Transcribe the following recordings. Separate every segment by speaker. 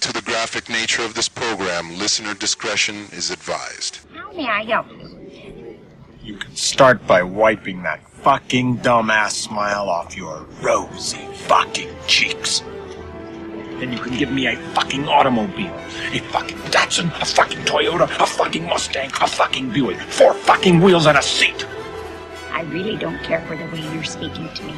Speaker 1: to the graphic nature of this program, listener discretion is advised.
Speaker 2: How may I help you?
Speaker 3: You can start by wiping that fucking dumbass smile off your rosy fucking cheeks. Then you can give me a fucking automobile, a fucking Datsun, a fucking Toyota, a fucking Mustang, a fucking Buick, 4 fucking wheels and a seat.
Speaker 2: I really don't care for the way you're speaking to me.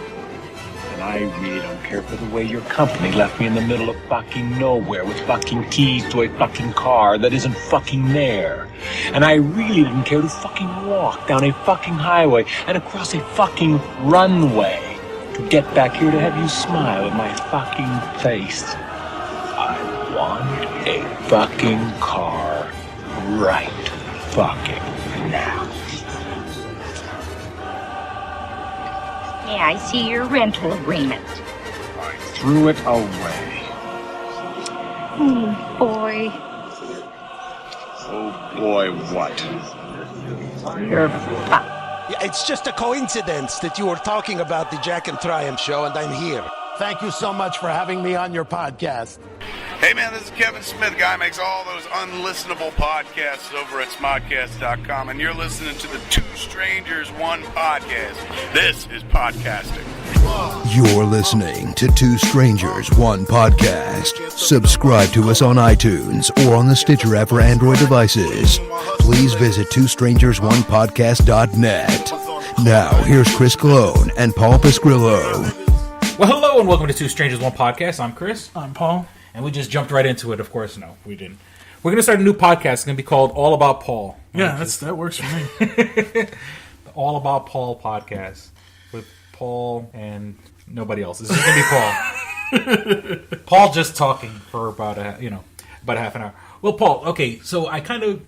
Speaker 3: And I really don't care for the way your company left me in the middle of fucking nowhere with fucking keys to a fucking car that isn't fucking there. And I really didn't care to fucking walk down a fucking highway and across a fucking runway to get back here to have you smile at my fucking face. I want a fucking car right fucking now.
Speaker 2: Yeah, I see your rental agreement.
Speaker 3: I threw it away.
Speaker 2: Oh, boy.
Speaker 3: Oh boy, what?
Speaker 2: You're fucked.
Speaker 4: Yeah, it's just a coincidence that you were talking about the Jack and Triumph show, and I'm here. Thank you so much for having me on your podcast.
Speaker 5: Hey man, this is Kevin Smith, guy who makes all those unlistenable podcasts over at smodcast.com, and you're listening to the Two Strangers, One Podcast. This is podcasting.
Speaker 6: You're listening to Two Strangers, One Podcast. Subscribe to us on iTunes or on the Stitcher app for Android devices. Please visit twostrangersonepodcast.net. Now, here's Chris Colon and Paul Pasquillo.
Speaker 7: Well, hello and welcome to Two Strangers, One Podcast. I'm Chris.
Speaker 8: I'm Paul.
Speaker 7: And we just jumped right into it. Of course, no, we didn't. We're going to start a new podcast. It's going to be called All About Paul.
Speaker 8: Yeah, that works for me.
Speaker 7: The All About Paul podcast with Paul and nobody else. This is going to be Paul. Paul just talking for about half an hour. Well, Paul, okay, so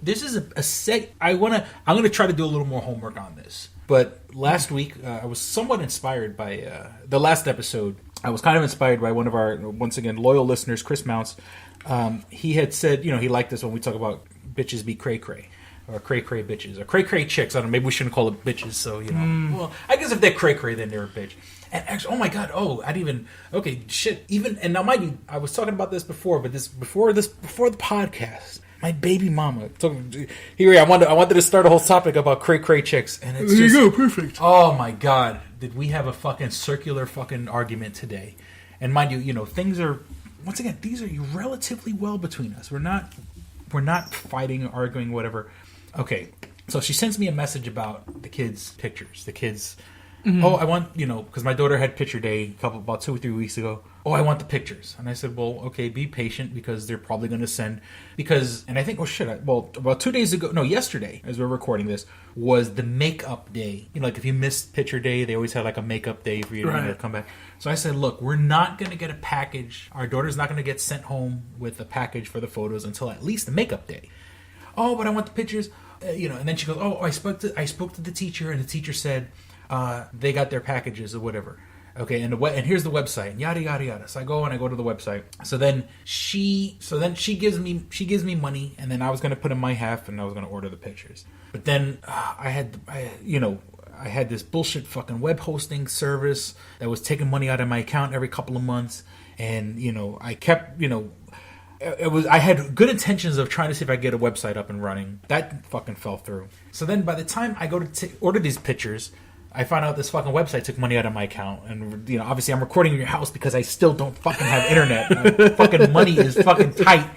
Speaker 7: this is a set. I'm going to try to do a little more homework on this. But last week, I was somewhat inspired by the last episode. I was kind of inspired by one of our, once again, loyal listeners, Chris Mounts. He had said, he liked this when we talk about bitches be cray cray, or cray cray bitches, or cray cray chicks. I don't know, maybe we shouldn't call it bitches. So well, I guess if they're cray cray, then they're a bitch. And actually, oh my god, and now mind you, I was talking about this before, but before the podcast. My baby mama. Here, I wanted to start a whole topic about cray cray chicks, and it's
Speaker 8: there you go, perfect.
Speaker 7: Oh my god, did we have a fucking circular fucking argument today? And mind you, things are once again these are relatively well between us. We're not fighting, arguing, whatever. Okay, so she sends me a message about the kids' pictures. The kids. Mm-hmm. Oh, I want because my daughter had picture day about 2 or 3 weeks ago. Oh, I want the pictures. And I said, well, okay, be patient because they're probably going to send and I think, about 2 days ago, no, yesterday, as we're recording this, was the makeup day. Like if you missed picture day, they always had like a makeup day for you to come back. So I said, look, we're not going to get a package. Our daughter's not going to get sent home with a package for the photos until at least the makeup day. Oh, but I want the pictures. And then she goes, oh, I spoke to the teacher, and the teacher said they got their packages or whatever. Okay, and here's the website, and yada yada yada. So I go to the website. So then she gives me money, and then I was going to put in my half, and I was going to order the pictures. But then I had this bullshit fucking web hosting service that was taking money out of my account every couple of months, and I kept I had good intentions of trying to see if I could get a website up and running. That fucking fell through. So then by the time I go to order these pictures, I found out this fucking website took money out of my account. And, obviously I'm recording in your house because I still don't fucking have internet. My fucking money is fucking tight.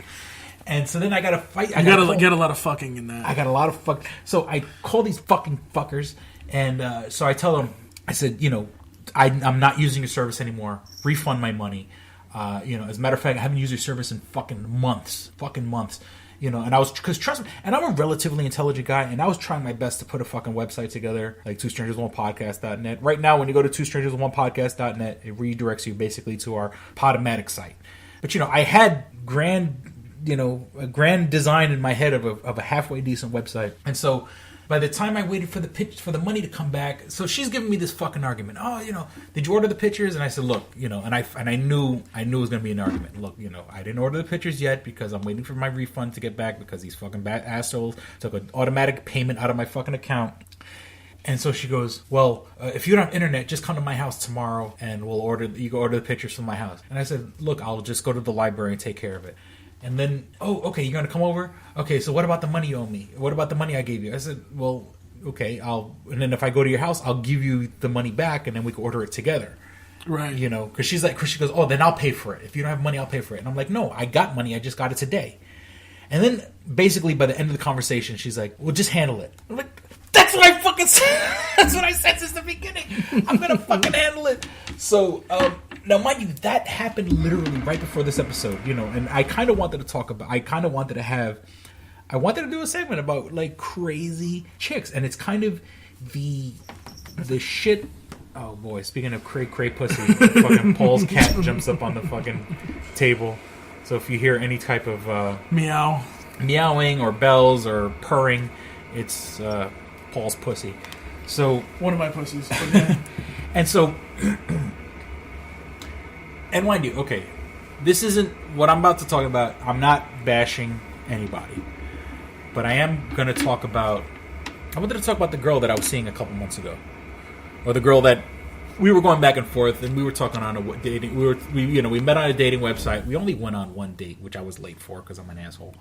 Speaker 7: And so then I got to fight.
Speaker 8: You got to get a lot of fucking in that.
Speaker 7: I got a lot of fuck. So I call these fucking fuckers. And so I tell them, I said, I'm not using your service anymore. Refund my money. As a matter of fact, I haven't used your service in fucking months. And I was, because trust me, and I'm a relatively intelligent guy, and I was trying my best to put a fucking website together, like twostrangersonepodcast.net. Right now, when you go to twostrangersonepodcast.net, it redirects you basically to our Podomatic site. But, I had a grand design in my head of a halfway decent website. And so by the time I waited for the money to come back, so she's giving me this fucking argument. Oh, did you order the pictures? And I said, look, and I knew it was going to be an argument. Look, I didn't order the pictures yet because I'm waiting for my refund to get back because these fucking assholes took an automatic payment out of my fucking account. And so she goes, well, if you don't have internet, just come to my house tomorrow and you can order the pictures from my house. And I said, look, I'll just go to the library and take care of it. And then, oh, okay, you're going to come over? Okay, so what about the money you owe me? What about the money I gave you? I said, well, okay, and then if I go to your house, I'll give you the money back, and then we can order it together.
Speaker 8: Right.
Speaker 7: You know, because she goes, oh, then I'll pay for it. If you don't have money, I'll pay for it. And I'm like, no, I got money. I just got it today. And then basically by the end of the conversation, she's like, well, just handle it. I'm like, that's what I fucking said. That's what I said since the beginning. I'm going to fucking handle it. So, now, mind you, that happened literally right before this episode, you know, and I kind of wanted to talk about, I wanted to do a segment about, like, crazy chicks, and it's kind of the shit, oh boy, speaking of cray pussy, fucking Paul's cat jumps up on the fucking table, so if you hear any type of, meowing or bells or purring, it's, Paul's pussy. So,
Speaker 8: one of my pussies. Okay.
Speaker 7: And so, and mind you, okay, this isn't what I'm about to talk about. I'm not bashing anybody, but I am going to talk about. I wanted to talk about the girl that I was seeing a couple months ago, or the girl that we were going back and forth, and we were talking on a dating. We met on a dating website. We only went on one date, which I was late for because I'm an asshole.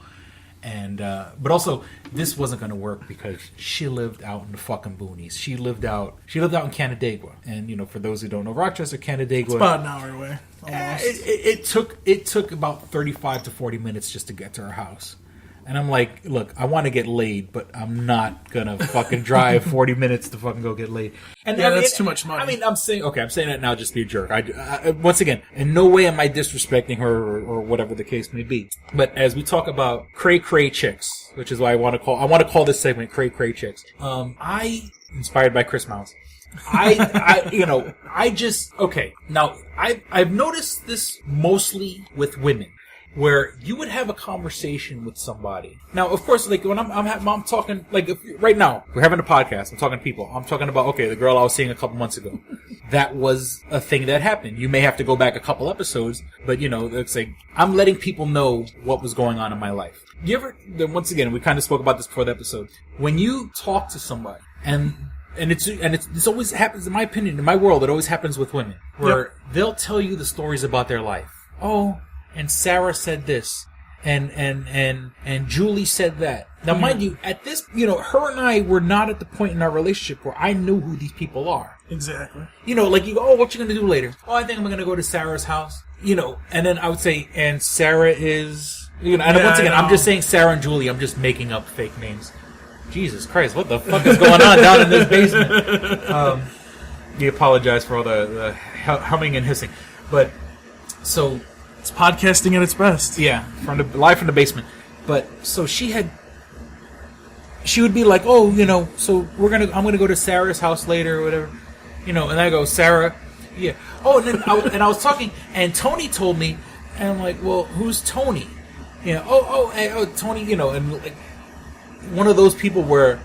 Speaker 7: And but also this wasn't going to work because she lived out in the fucking boonies. She lived out in Canandaigua, and you know, for those who don't know Rochester, Canandaigua,
Speaker 8: it's about an hour away. Almost.
Speaker 7: It took about 35 to 40 minutes just to get to her house. And I'm like, look, I want to get laid, but I'm not gonna fucking drive 40 minutes to fucking go get laid. And
Speaker 8: yeah, that's too much money.
Speaker 7: I mean, I'm saying that now just to be a jerk. I once again, in no way am I disrespecting her or whatever the case may be. But as we talk about cray chicks, which is why I want to call this segment cray chicks. I inspired by Chris Mouse. Now I've noticed this mostly with women. Where you would have a conversation with somebody. Now, of course, like when I'm talking, like right now we're having a podcast. I'm talking to people. I'm talking about the girl I was seeing a couple months ago. That was a thing that happened. You may have to go back a couple episodes, but you know, it's like I'm letting people know what was going on in my life. You ever? Once again, we kind of spoke about this before the episode. When you talk to somebody and this always happens, in my opinion, in my world, it always happens with women, where they'll tell you the stories about their life. Oh. And Sarah said this, and Julie said that. Now, mind you, at this, you know, her and I were not at the point in our relationship where I knew who these people are.
Speaker 8: Exactly.
Speaker 7: You know, like you go, oh, what you gonna do later? Oh, I think I'm gonna go to Sarah's house. You know, and then I would say, and Sarah is, you know, and once again, I'm just saying Sarah and Julie. I'm just making up fake names. Jesus Christ, what the fuck is going on down in this basement? We apologize for all the humming and hissing, but so.
Speaker 8: It's podcasting at its best.
Speaker 7: Yeah, live from the basement. But so she would be like, oh, you know, so I'm gonna go to Sarah's house later or whatever, you know. And I go, Sarah, yeah. Oh, and then I was talking, and Tony told me, and I'm like, well, who's Tony? You know, oh, Tony, you know, and like one of those people where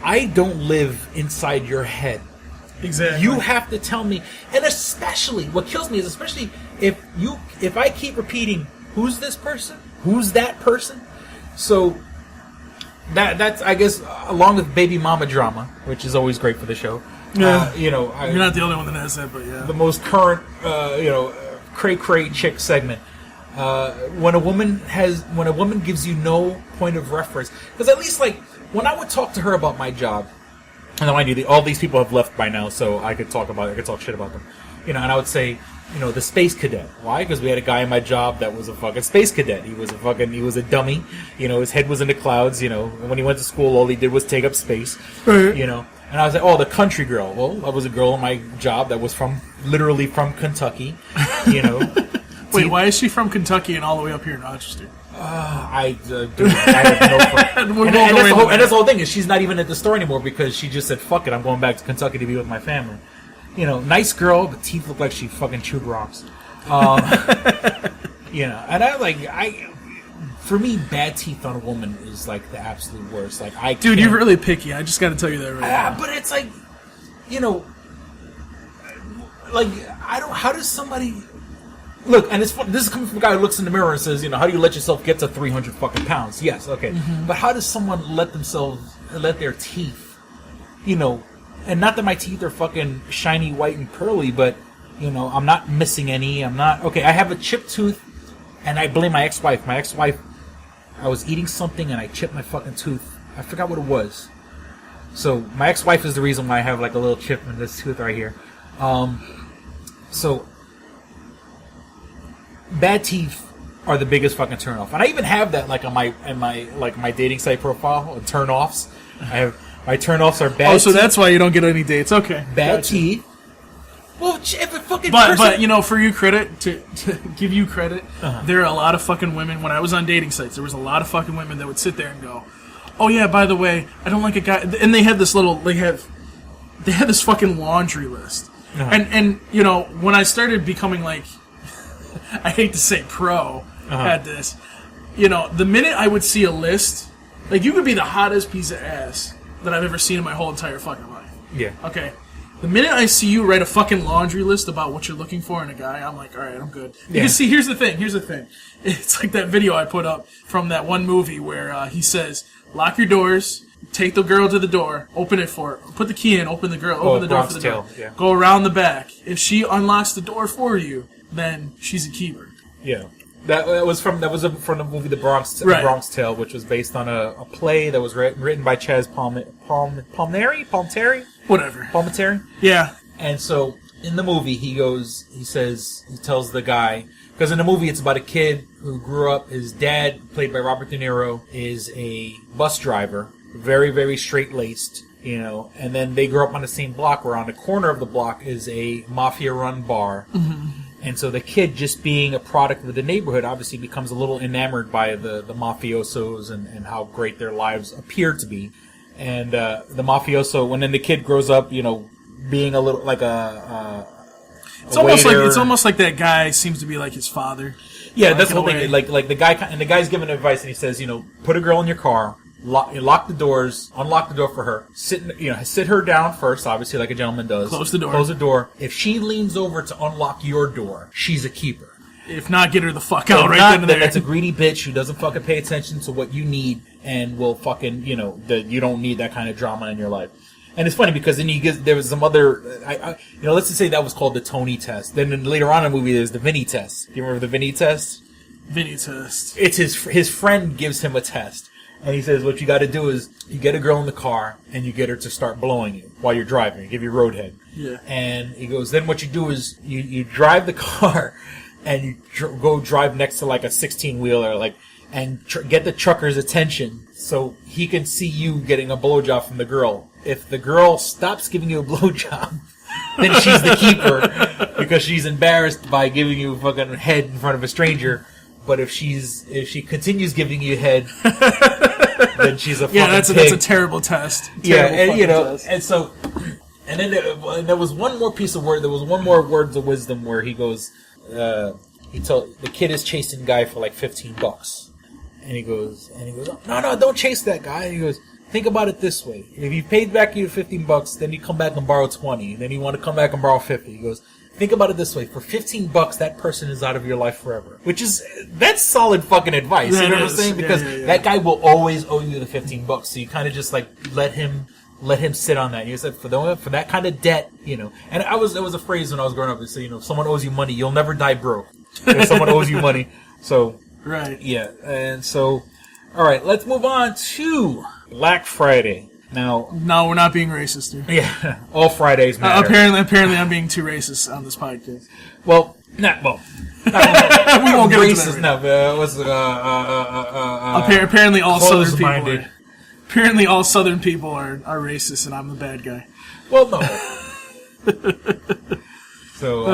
Speaker 7: I don't live inside your head.
Speaker 8: Exactly.
Speaker 7: You have to tell me, and especially what kills me is especially if I keep repeating, who's this person, who's that person. So that's I guess along with baby mama drama, which is always great for the show.
Speaker 8: Yeah,
Speaker 7: you know,
Speaker 8: you're not the only one that has that, but yeah,
Speaker 7: the most current cray chick segment. When a woman gives you no point of reference, because at least like when I would talk to her about my job. And then mind you, all these people have left by now, so I could talk shit about them, you know. And I would say, you know, the space cadet. Why? Because we had a guy in my job that was a fucking space cadet. He was a dummy. You know, his head was in the clouds. You know, when he went to school, all he did was take up space.
Speaker 8: Right.
Speaker 7: You know. And I was like, oh, the country girl. Well, I was a girl in my job that was literally from Kentucky. You know.
Speaker 8: Wait, why is she from Kentucky and all the way up here in Rochester?
Speaker 7: I have no and that's the whole thing is she's not even at the store anymore because she just said, fuck it, I'm going back to Kentucky to be with my family. You know, nice girl, but teeth look like she fucking chewed rocks. You know, and for me, bad teeth on a woman is like the absolute worst. Like
Speaker 8: dude, you're really picky. I just got to tell you that right now.
Speaker 7: But it's like, you know, like how does somebody... Look, and this is coming from a guy who looks in the mirror and says, you know, how do you let yourself get to 300 fucking pounds? Yes, okay. Mm-hmm. But how does someone let their teeth, you know, and not that my teeth are fucking shiny, white, and pearly, but, you know, I'm not missing any. I'm not, okay, I have a chipped tooth And I blame my ex-wife. My ex-wife, I was eating something and I chipped my fucking tooth. I forgot what it was. So my ex-wife is the reason why I have like a little chip in this tooth right here. So bad teeth are the biggest fucking turnoff. And I even have that like on my dating site profile, turn-offs. I have my turn-offs are bad.
Speaker 8: Oh, so that's why you don't get any dates. Okay.
Speaker 7: Bad teeth. Well, if a fucking
Speaker 8: but you know, for you credit to give you credit, there are a lot of fucking women. When I was on dating sites, there was a lot of fucking women that would sit there and go, "Oh yeah, by the way, I don't like a guy," and they had this this fucking laundry list. And you know, when I started becoming like, I hate to say pro at this, you know, the minute I would see a list, like you could be the hottest piece of ass that I've ever seen in my whole entire fucking life.
Speaker 7: Yeah.
Speaker 8: Okay. The minute I see you write a fucking laundry list about what you're looking for in a guy, I'm like, all right, I'm good. Because see, here's the thing. It's like that video I put up from that one movie where he says, lock your doors, take the girl to the door, open it for her, put the key in, open the door for the door, go around the back. If she unlocks the door for you, then she's a keeper.
Speaker 7: Yeah. That was from the movie The Bronx Tale, which was based on a play that was written by Chaz Palminteri?
Speaker 8: Whatever.
Speaker 7: Palminteri?
Speaker 8: Yeah.
Speaker 7: And so in the movie he tells the guy, because in the movie it's about a kid who grew up, his dad, played by Robert De Niro, is a bus driver, very, very straight-laced, you know, and then they grew up on the same block where on the corner of the block is a mafia-run bar. Mm-hmm. And so the kid, just being a product of the neighborhood, obviously becomes a little enamored by the mafiosos and how great their lives appear to be. And the mafioso, when then the kid grows up, you know, being a little like
Speaker 8: it's almost like that guy seems to be like his father.
Speaker 7: Yeah, that's the whole thing. Like the guy, and the guy's giving advice, and he says, you know, put a girl in your car. Lock the doors. Unlock the door for her. Sit her down first, obviously, like a gentleman does.
Speaker 8: Close the door.
Speaker 7: Close the door. If she leans over to unlock your door, she's a keeper.
Speaker 8: If not, get her the fuck out then and there.
Speaker 7: That's a greedy bitch who doesn't fucking pay attention to what you need and will fucking, you know, you don't need that kind of drama in your life. And it's funny because then there was some other, you know, let's just say that was called the Tony test. Then later on in the movie, there's the Vinny test. Do you remember the Vinny test?
Speaker 8: Vinny test.
Speaker 7: It's his friend gives him a test. And he says, what you got to do is you get a girl in the car and you get her to start blowing you while you're driving. You give you roadhead.
Speaker 8: Yeah.
Speaker 7: And he goes, then what you do is you drive the car and you go drive next to like a 16-wheeler, and get the trucker's attention so he can see you getting a blowjob from the girl. If the girl stops giving you a blowjob, then she's the keeper because she's embarrassed by giving you fucking head in front of a stranger. But if she continues giving you head, then she's a fucking
Speaker 8: that's a terrible test.
Speaker 7: And you know, test. And so, and then there was one more piece of word. There was one more words of wisdom where he goes, the kid is chasing guy for like $15, and he goes, no, don't chase that guy. And he goes, think about it this way: if he paid back you $15, then you come back and borrow 20, then you want to come back and borrow 50. He goes, think about it this way: for $15, that person is out of your life forever. That's solid fucking advice. You know what I'm saying? Because that guy will always owe you the $15. So you kind of just like let him sit on that. You said for that kind of debt, you know. And there was a phrase when I was growing up. They say, you know, if someone owes you money, you'll never die broke. If someone owes you money, so
Speaker 8: right,
Speaker 7: yeah. And so, all right, let's move on to Black Friday. Now,
Speaker 8: no, we're not being racist here.
Speaker 7: Yeah, all Fridays matter.
Speaker 8: Apparently, I'm being too racist on this podcast.
Speaker 7: Well, we won't get racist into that.
Speaker 8: Apparently, all Southern people. Apparently, all Southern people are racist, and I'm the bad guy.
Speaker 7: Well, no. So, we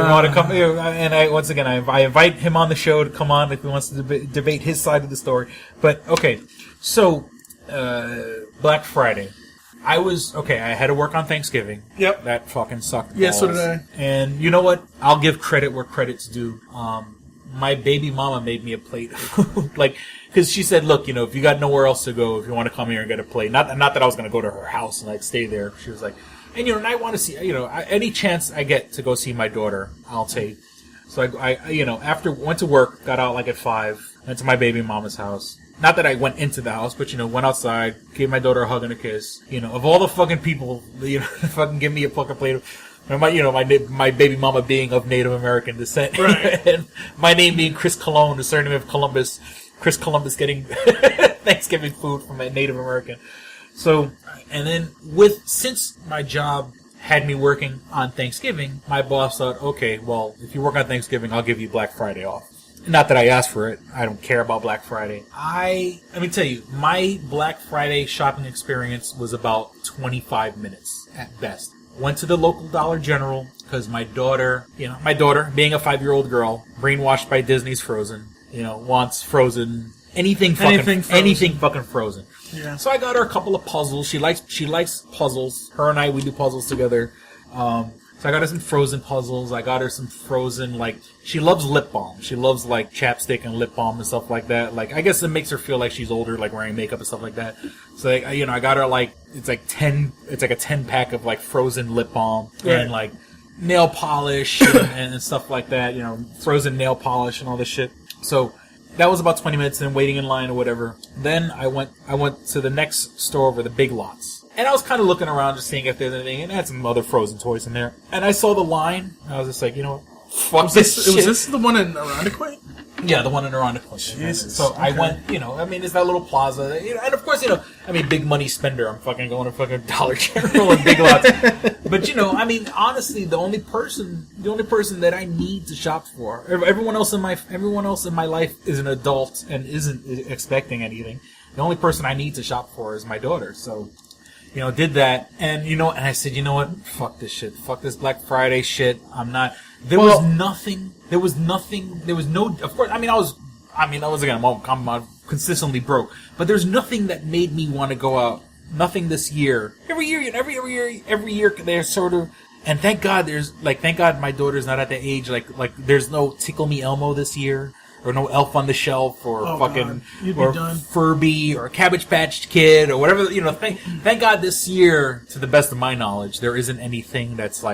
Speaker 7: want to come here, and I invite him on the show to come on if he wants to debate his side of the story. But okay, so. Black Friday. I had to work on Thanksgiving.
Speaker 8: Yep.
Speaker 7: That fucking sucked.
Speaker 8: Yeah, so did I.
Speaker 7: And you know what? I'll give credit where credit's due. My baby mama made me a plate of food. Because she said, look, you know, if you got nowhere else to go, if you want to come here and get a plate. Not that I was going to go to her house and stay there. She was like, and you know, and I want to see, you know, any chance I get to go see my daughter, I'll take. So I you know, went to work, got out at 5, went to my baby mama's house. Not that I went into the house, but, you know, went outside, gave my daughter a hug and a kiss. You know, of all the fucking people, you know, fucking give me a fucking plate of My baby mama being of Native American descent,
Speaker 8: Right.
Speaker 7: and my name being Chris Cologne, the surname of Columbus. Chris Columbus getting Thanksgiving food from a Native American. So, and then since my job had me working on Thanksgiving, my boss thought, okay, well, if you work on Thanksgiving, I'll give you Black Friday off. Not that I asked for it. I don't care about Black Friday. Let me tell you, my Black Friday shopping experience was about 25 minutes at best. Went to the local Dollar General because my daughter, being a 5-year-old girl, brainwashed by Disney's Frozen, wants Frozen, anything fucking Frozen.
Speaker 8: Yeah.
Speaker 7: So I got her a couple of puzzles. She likes puzzles. Her and I, we do puzzles together. So I got her some Frozen puzzles. I got her some Frozen, she loves lip balm. She loves, chapstick and lip balm and stuff like that. I guess it makes her feel like she's older, wearing makeup and stuff like that. So, I got her, it's a 10-pack of, Frozen lip balm and, nail polish and stuff like that. Frozen nail polish and all this shit. So that was about 20 minutes in waiting in line or whatever. Then I went to the next store over, the Big Lots. And I was kind of looking around just seeing if there's anything, and I had some other Frozen toys in there. And I saw the line, and I was just like, fuck this shit.
Speaker 8: Was this the one in Irondequoit?
Speaker 7: Yeah, the one in Irondequoit.
Speaker 8: Jesus.
Speaker 7: So I went, it's that little plaza. And of course, big money spender. I'm fucking going to fucking Dollar General and Big Lots. But, honestly, the only person that I need to shop for, everyone else in my life is an adult and isn't expecting anything. The only person I need to shop for is my daughter. So, did that. And, and I said, you know what? Fuck this shit. Fuck this Black Friday shit. I'm not. There was no, of course, I'm consistently broke, but there's nothing that made me want to go out. Nothing this year. Every year, there's sort of, and thank God my daughter's not at the age, there's no Tickle Me Elmo this year, or no Elf on the Shelf, or Furby, or Cabbage Patch Kid, or whatever, thank God this year, to the best of my knowledge, there isn't anything that's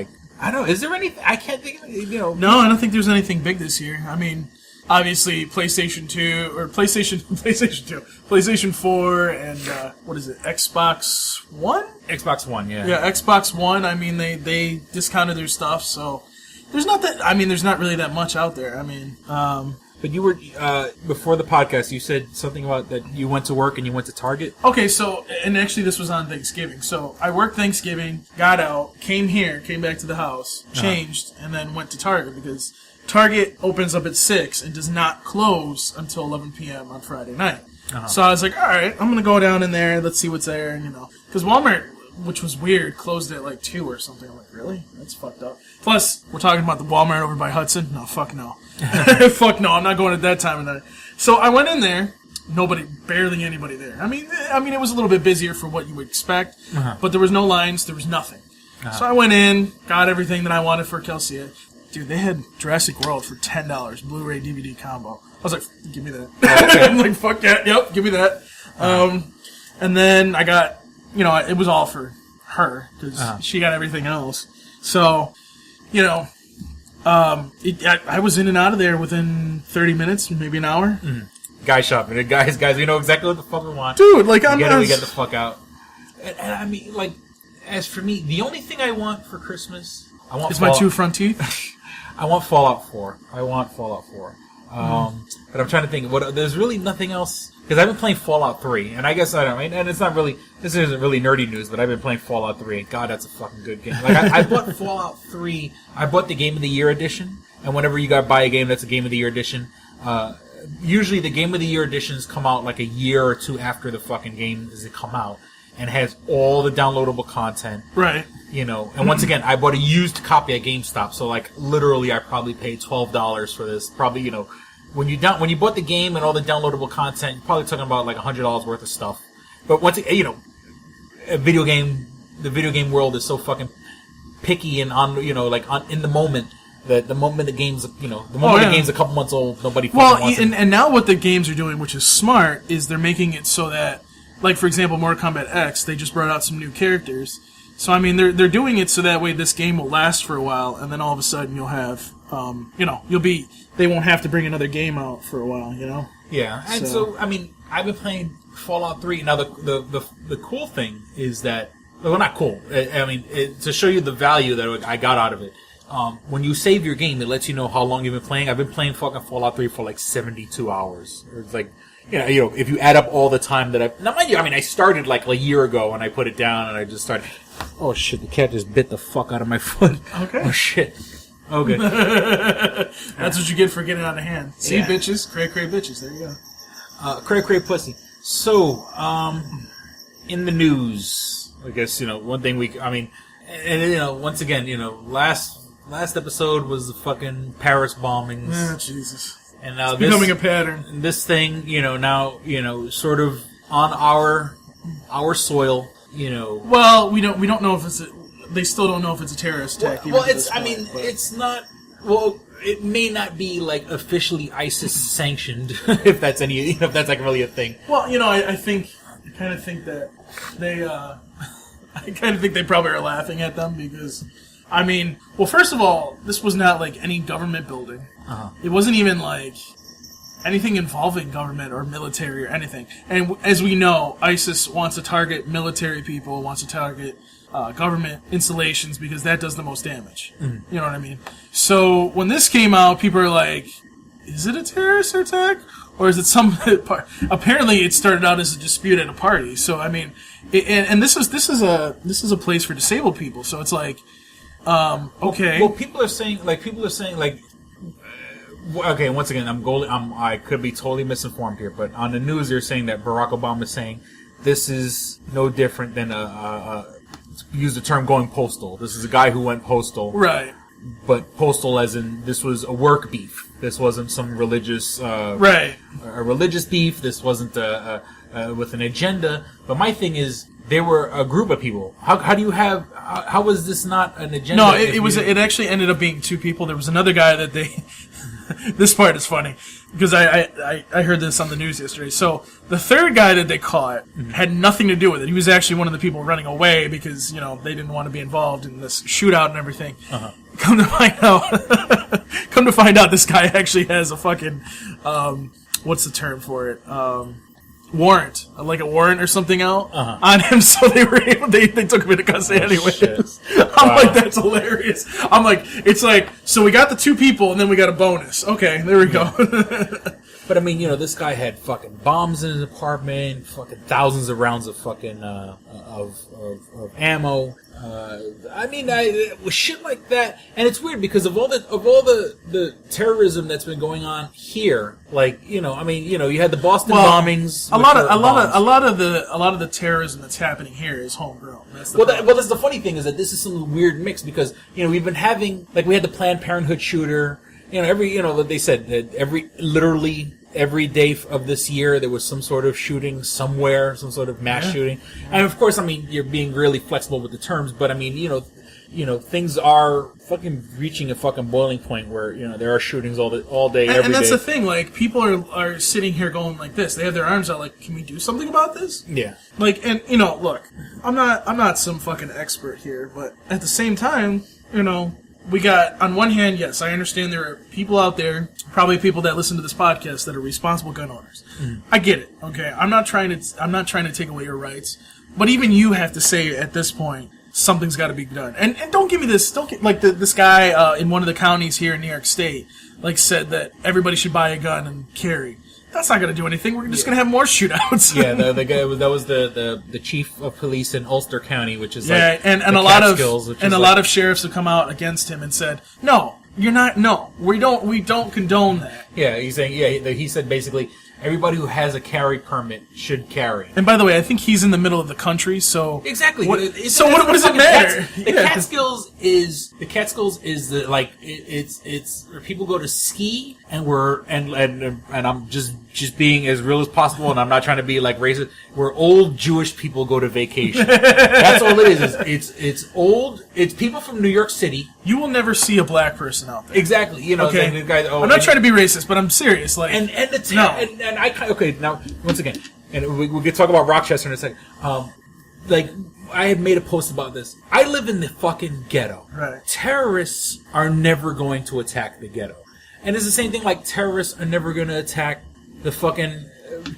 Speaker 7: I don't know. Is there anything? I can't think of it,
Speaker 8: No, I don't think there's anything big this year. I mean, obviously PlayStation 2 or PlayStation 2, PlayStation 4, and what is it? Xbox One?
Speaker 7: Xbox One, yeah.
Speaker 8: Yeah, Xbox One. I mean, they discounted their stuff, so there's not really that much out there. I mean,
Speaker 7: but you were before the podcast. You said something about that you went to work and you went to Target.
Speaker 8: Okay, so and actually this was on Thanksgiving. So I worked Thanksgiving, got out, came back to the house, changed, and then went to Target because Target opens up at 6 and does not close until 11 p.m. on Friday night. So I was like, all right, I'm gonna go down in there. Let's see what's there, and because Walmart, which was weird, closed at 2 or something. I'm like, really? That's fucked up. Plus, we're talking about the Walmart over by Hudson. No, fuck no. Fuck no, I'm not going at that time of night. So I went in there, barely anybody there. I mean, it was a little bit busier for what you would expect, but there was no lines, there was nothing. So I went in, got everything that I wanted for Kelsey. Dude, they had Jurassic World for $10, Blu-ray DVD combo. I was like, give me that. I'm like, fuck yeah, yep, give me that. And then I got, it was all for her, because she got everything else. So, I was in and out of there within 30 minutes, maybe an hour.
Speaker 7: Guy shopping. Guys, we know exactly what the fuck we want.
Speaker 8: Dude, we
Speaker 7: get the fuck out. And I mean, as for me, the only thing I want for Christmas,
Speaker 8: is my 2 front teeth.
Speaker 7: I want Fallout 4. But I'm trying to think. There's really nothing else. Because I've been playing Fallout 3, and I guess I don't. And it's not really. This isn't really nerdy news, but I've been playing Fallout 3, and God, that's a fucking good game. I bought Fallout 3. I bought the Game of the Year edition, and whenever you buy a game that's a Game of the Year edition, usually the Game of the Year editions come out a year or 2 after the fucking game has come out, and has all the downloadable content.
Speaker 8: Right.
Speaker 7: And once again, I bought a used copy at GameStop, so literally, I probably paid $12 for this. Probably, when you bought the game and all the downloadable content, you're probably talking about $100 worth of stuff. But once the video game world is so fucking picky and in the moment that the moment the game's the game's a couple months old, nobody fucking wants it.
Speaker 8: And now what the games are doing, which is smart, is they're making it so that, for example, Mortal Kombat X, they just brought out some new characters. So I mean, they're doing it so that way this game will last for a while, and then all of a sudden you'll have, they won't have to bring another game out for a while,
Speaker 7: Yeah, and so I mean, I've been playing Fallout 3. Now the cool thing is that Well, not cool. I mean, to show you the value that I got out of it. When you save your game, it lets you know how long you've been playing. I've been playing fucking Fallout 3 for like 72 hours. It's like, you know, if you add up all the time that now mind you, I mean, I started like a year ago and I put it down and I just started. Oh shit! The cat just bit the fuck out of my foot.
Speaker 8: Okay.
Speaker 7: Oh shit. Okay.
Speaker 8: That's what you get for getting out of hand. See, bitches, cray bitches. There you go.
Speaker 7: Cray pussy. So, in the news, I guess, you know, one thing and you know, once again, you know, last episode was the fucking Paris bombings.
Speaker 8: Oh, Jesus.
Speaker 7: And now
Speaker 8: it's becoming a pattern.
Speaker 7: This thing, you know, now, you know, sort of on our soil, you know.
Speaker 8: Well, we don't know if they still don't know if it's a terrorist attack.
Speaker 7: Well, it's not. Well, it may not be like officially ISIS sanctioned, if that's like really a thing.
Speaker 8: Well, you know, I kind of think that they, I kind of think they probably are laughing at them because, I mean, well, first of all, this was not like any government building. Uh-huh. It wasn't even like anything involving government or military or anything. And as we know, ISIS wants to target military people, wants to target government installations because that does the most damage. Mm-hmm. You know what I mean? So when this came out, people are like, is it a terrorist attack? Or is it some part? Apparently it started out as a dispute at a party. So, I mean, and this is a place for disabled people. So it's like, okay.
Speaker 7: Well, people are saying, okay, once again, I could be totally misinformed here, but on the news they're saying that Barack Obama is saying this is no different than use the term going postal. This is a guy who went postal.
Speaker 8: Right.
Speaker 7: But postal as in this was a work beef. This wasn't some religious
Speaker 8: right.
Speaker 7: A religious beef. This wasn't with an agenda. But my thing is they were a group of people. How do you have how was this not an agenda?
Speaker 8: No, it actually ended up being two people. There was another guy that they this part is funny because I heard this on the news yesterday. So the third guy that they caught had nothing to do with it. He was actually one of the people running away because, you know, they didn't want to be involved in this shootout and everything. Uh-huh. Come to find out, this guy actually has a fucking what's the term for it? Warrant, like a warrant or something out on him, so they took him into custody anyways. I'm like, that's hilarious. I'm like, it's like, so we got the two people and then we got a bonus. Okay, there we go.
Speaker 7: But I mean, you know, this guy had fucking bombs in his apartment, fucking thousands of rounds of fucking of ammo. I mean, shit like that, and it's weird because of all the terrorism that's been going on here. Like, you know, I mean, you know, you had the Boston bombings.
Speaker 8: A lot of the terrorism that's happening here is homegrown. That's
Speaker 7: that's the funny thing is that this is some weird mix because, you know, we've been having, like, we had the Planned Parenthood shooter. You know, they said that literally every day of this year there was some sort of shooting somewhere, some sort of mass shooting. And of course, I mean, you're being really flexible with the terms, but I mean, you know, things are fucking reaching a fucking boiling point where, you know, there are shootings all day, every day.
Speaker 8: And that's the thing, like, people are sitting here going like this. They have their arms out like, can we do something about this?
Speaker 7: Yeah.
Speaker 8: Like, and, you know, look, I'm not some fucking expert here, but at the same time, you know, we got, on one hand, yes, I understand there are people out there, probably people that listen to this podcast that are responsible gun owners. Mm. I get it, okay? I'm not trying to take away your rights, but even you have to say at this point, something's got to be done. And don't give me this, this guy in one of the counties here in New York State, like, said that everybody should buy a gun and carry. That's not going to do anything. We're just going to have more shootouts.
Speaker 7: Yeah, the guy that was the chief of police in Ulster County, which is
Speaker 8: and a lot of sheriffs have come out against him and said, "No, you're not. No, we don't condone that."
Speaker 7: Yeah, he's saying he said basically everybody who has a carry permit should carry.
Speaker 8: And by the way, I think he's in the middle of the country, so
Speaker 7: exactly.
Speaker 8: What does it matter?
Speaker 7: The Catskills is the like it's where people go to ski and I'm just being as real as possible, and I'm not trying to be like racist. Where old Jewish people go to vacation. That's all it is. It's old. It's people from New York City.
Speaker 8: You will never see a black person out there.
Speaker 7: Exactly. You know,
Speaker 8: okay.
Speaker 7: The guy,
Speaker 8: I'm not trying to be racist, but I'm serious. Like,
Speaker 7: now once again, and we can talk about Rochester in a second. Like, I had made a post about this. I live in the fucking ghetto.
Speaker 8: Right.
Speaker 7: Terrorists are never going to attack the ghetto, and it's the same thing. Like, terrorists are never going to attack the fucking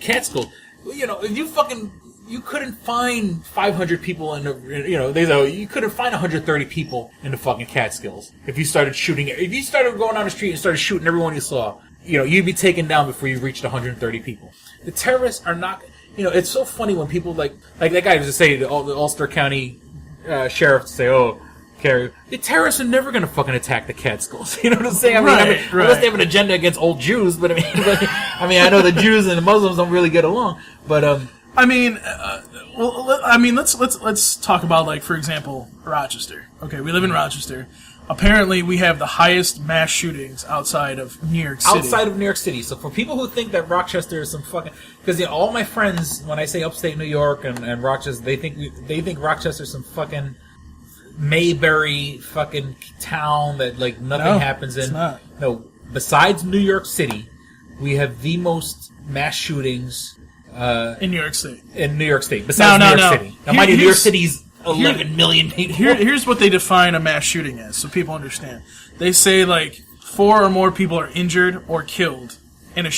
Speaker 7: Catskills. You know, if you fucking you couldn't find 500 people in the, you couldn't find 130 people in the fucking Catskills if you started shooting. If you started going down the street and started shooting everyone you saw, you'd be taken down before you reached 130 people. The terrorists are not. It's so funny when people like that guy used to say, the Ulster County sheriff to say, "Oh, Carrie, the terrorists are never going to fucking attack the Catskills." You know what I'm saying? Right. Unless they have an agenda against old Jews, but I know the Jews and the Muslims don't really get along. But
Speaker 8: let's talk about, like, for example, Rochester. Okay, we live in Rochester. Apparently, we have the highest mass shootings outside of New York City.
Speaker 7: Outside of New York City. So for people who think that Rochester is some fucking... Because all my friends, when I say upstate New York and Rochester, they think Rochester is some fucking Mayberry fucking town that, like, nothing happens in.
Speaker 8: It's not.
Speaker 7: No, besides New York City, we have the most mass shootings...
Speaker 8: in New York State.
Speaker 7: In New York State. Besides New York City. Now, mind you, New York City's 11 million people.
Speaker 8: Here's what they define a mass shooting as, so people understand. They say, like, 4 or more people are injured or killed in one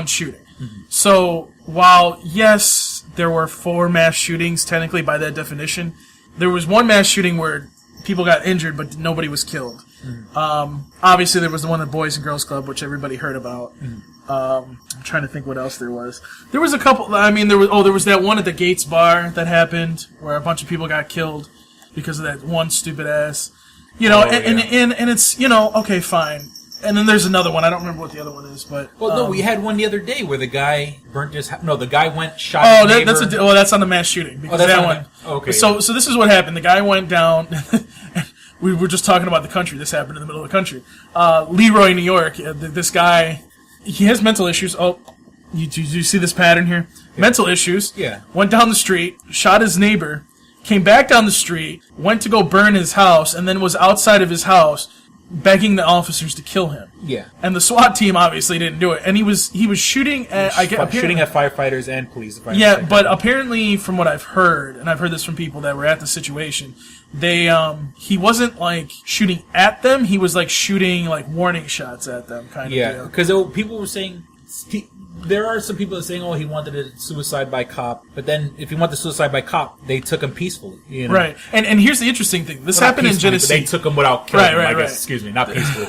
Speaker 8: shooting. Mm-hmm. So while yes, there were 4 mass shootings technically by that definition, there was one mass shooting where people got injured but nobody was killed. Mm-hmm. Obviously, there was the one at Boys and Girls Club, which everybody heard about. Mm-hmm. I'm trying to think what else there was. There was a couple. I mean, there was that one at the Gates Bar that happened where a bunch of people got killed because of that one stupid ass. And it's okay, fine. And then there's another one. I don't remember what the other one is, but
Speaker 7: no, we had one the other day where the guy burnt his. No, the guy went shot.
Speaker 8: That's on the mass shooting because that one. Okay. So this is what happened. The guy went down. We were just talking about the country. This happened in the middle of the country. Leroy, New York. This guy. He has mental issues. Oh, you see this pattern here? Yeah. Mental issues.
Speaker 7: Yeah.
Speaker 8: Went down the street, shot his neighbor, came back down the street, went to go burn his house, and then was outside of his house begging the officers to kill him.
Speaker 7: Yeah.
Speaker 8: And the SWAT team obviously didn't do it. And he was shooting at
Speaker 7: shooting at firefighters and police.
Speaker 8: Yeah, but apparently from what I've heard, and I've heard this from people that were at the situation, he wasn't like shooting at them, he was like shooting like warning shots at them kind of deal.
Speaker 7: Yeah, because people were saying there are some people that are saying, he wanted a suicide by cop, but then if he wanted suicide by cop, they took him peacefully.
Speaker 8: Right. And here's the interesting thing. This happened in Genesee.
Speaker 7: They took him without killing him, I guess. Excuse me, not peacefully.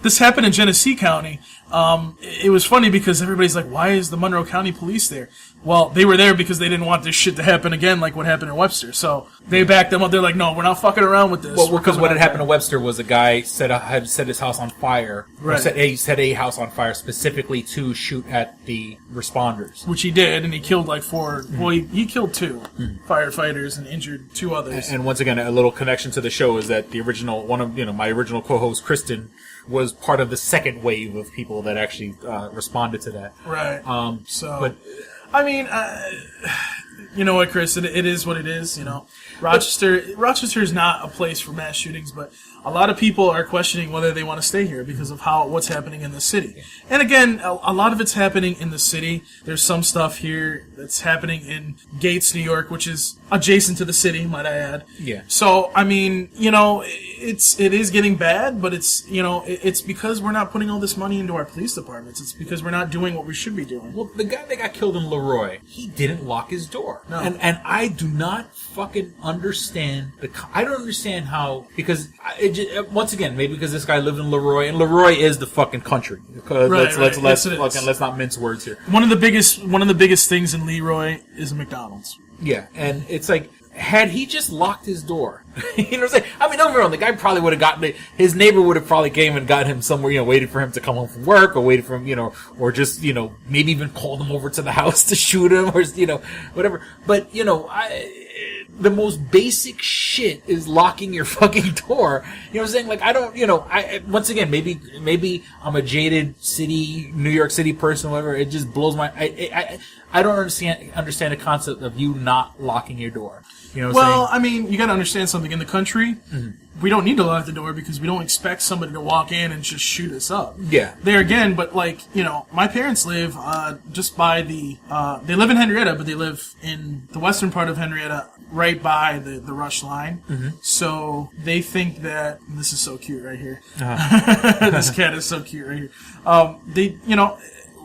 Speaker 8: This happened in Genesee County. It was funny because everybody's like, why is the Monroe County Police there? Well, they were there because they didn't want this shit to happen again like what happened in Webster. So they backed them up. They're like, no, we're not fucking around with this.
Speaker 7: Well, because what had happened in Webster was a guy had set his house on fire.
Speaker 8: Right.
Speaker 7: Or set a house on fire specifically to shoot at the responders.
Speaker 8: Which he did, and he killed like 4. Mm. Well, he killed 2 firefighters and injured 2 others.
Speaker 7: And once again, a little connection to the show is that the original, my original co-host, Kristen, was part of the second wave of people that actually responded to that.
Speaker 8: Right. I mean, you know what, Chris? It is what it is. Rochester is not a place for mass shootings, but a lot of people are questioning whether they want to stay here because of what's happening in the city. And again, a lot of it's happening in the city. There's some stuff here that's happening in Gates, New York, which is adjacent to the city, might I add.
Speaker 7: Yeah.
Speaker 8: So, I mean, it is getting bad, but it's because we're not putting all this money into our police departments. It's because we're not doing what we should be doing.
Speaker 7: Well, the guy that got killed in Leroy, he didn't lock his door.
Speaker 8: No.
Speaker 7: And I do not fucking understand I don't understand how, because once again, maybe because this guy lived in Leroy, and Leroy is the fucking country. Let's not mince words here.
Speaker 8: One of the biggest things in Leroy is a McDonald's.
Speaker 7: Yeah, and it's like, had he just locked his door, you know what I'm saying? I mean, don't get me wrong, the guy probably would have gotten his neighbor would have probably came and got him somewhere, waited for him to come home from work, or waited for him, or just, maybe even called him over to the house to shoot him, or, whatever. But, the most basic shit is locking your fucking door. You know what I'm saying? Like, I don't, once again, maybe I'm a jaded New York City person, whatever. It just blows my, I don't understand the concept of you not locking your door. You know what I'm saying?
Speaker 8: Well, I mean, you gotta understand something. In the country, we don't need to lock the door because we don't expect somebody to walk in and just shoot us up.
Speaker 7: Yeah.
Speaker 8: There again, but my parents live just by they live in Henrietta, but they live in the western part of Henrietta, right by the Rush line. Mm-hmm. So they think that, and this is so cute right here. Uh-huh. This cat is so cute right here.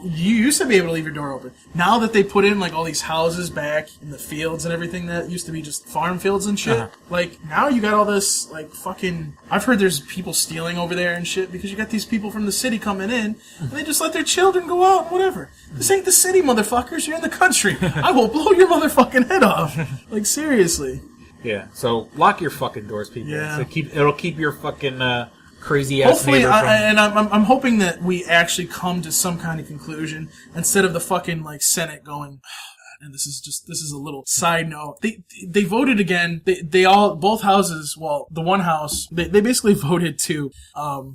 Speaker 8: you used to be able to leave your door open. Now that they put in like all these houses back in the fields and everything that used to be just farm fields and shit, like now you got all this like fucking. I've heard there's people stealing over there and shit because you got these people from the city coming in and they just let their children go out and whatever. This ain't the city, motherfuckers. You're in the country. I will blow your motherfucking head off. Like seriously.
Speaker 7: Yeah. So lock your fucking doors, people.
Speaker 8: Yeah.
Speaker 7: So it'll keep your fucking crazy ass
Speaker 8: Hopefully,
Speaker 7: neighbor from...
Speaker 8: I'm hoping that we actually come to some kind of conclusion instead of the fucking like Senate going. And this is a little side note. They voted again. They all, both houses, well, the one house, they basically voted to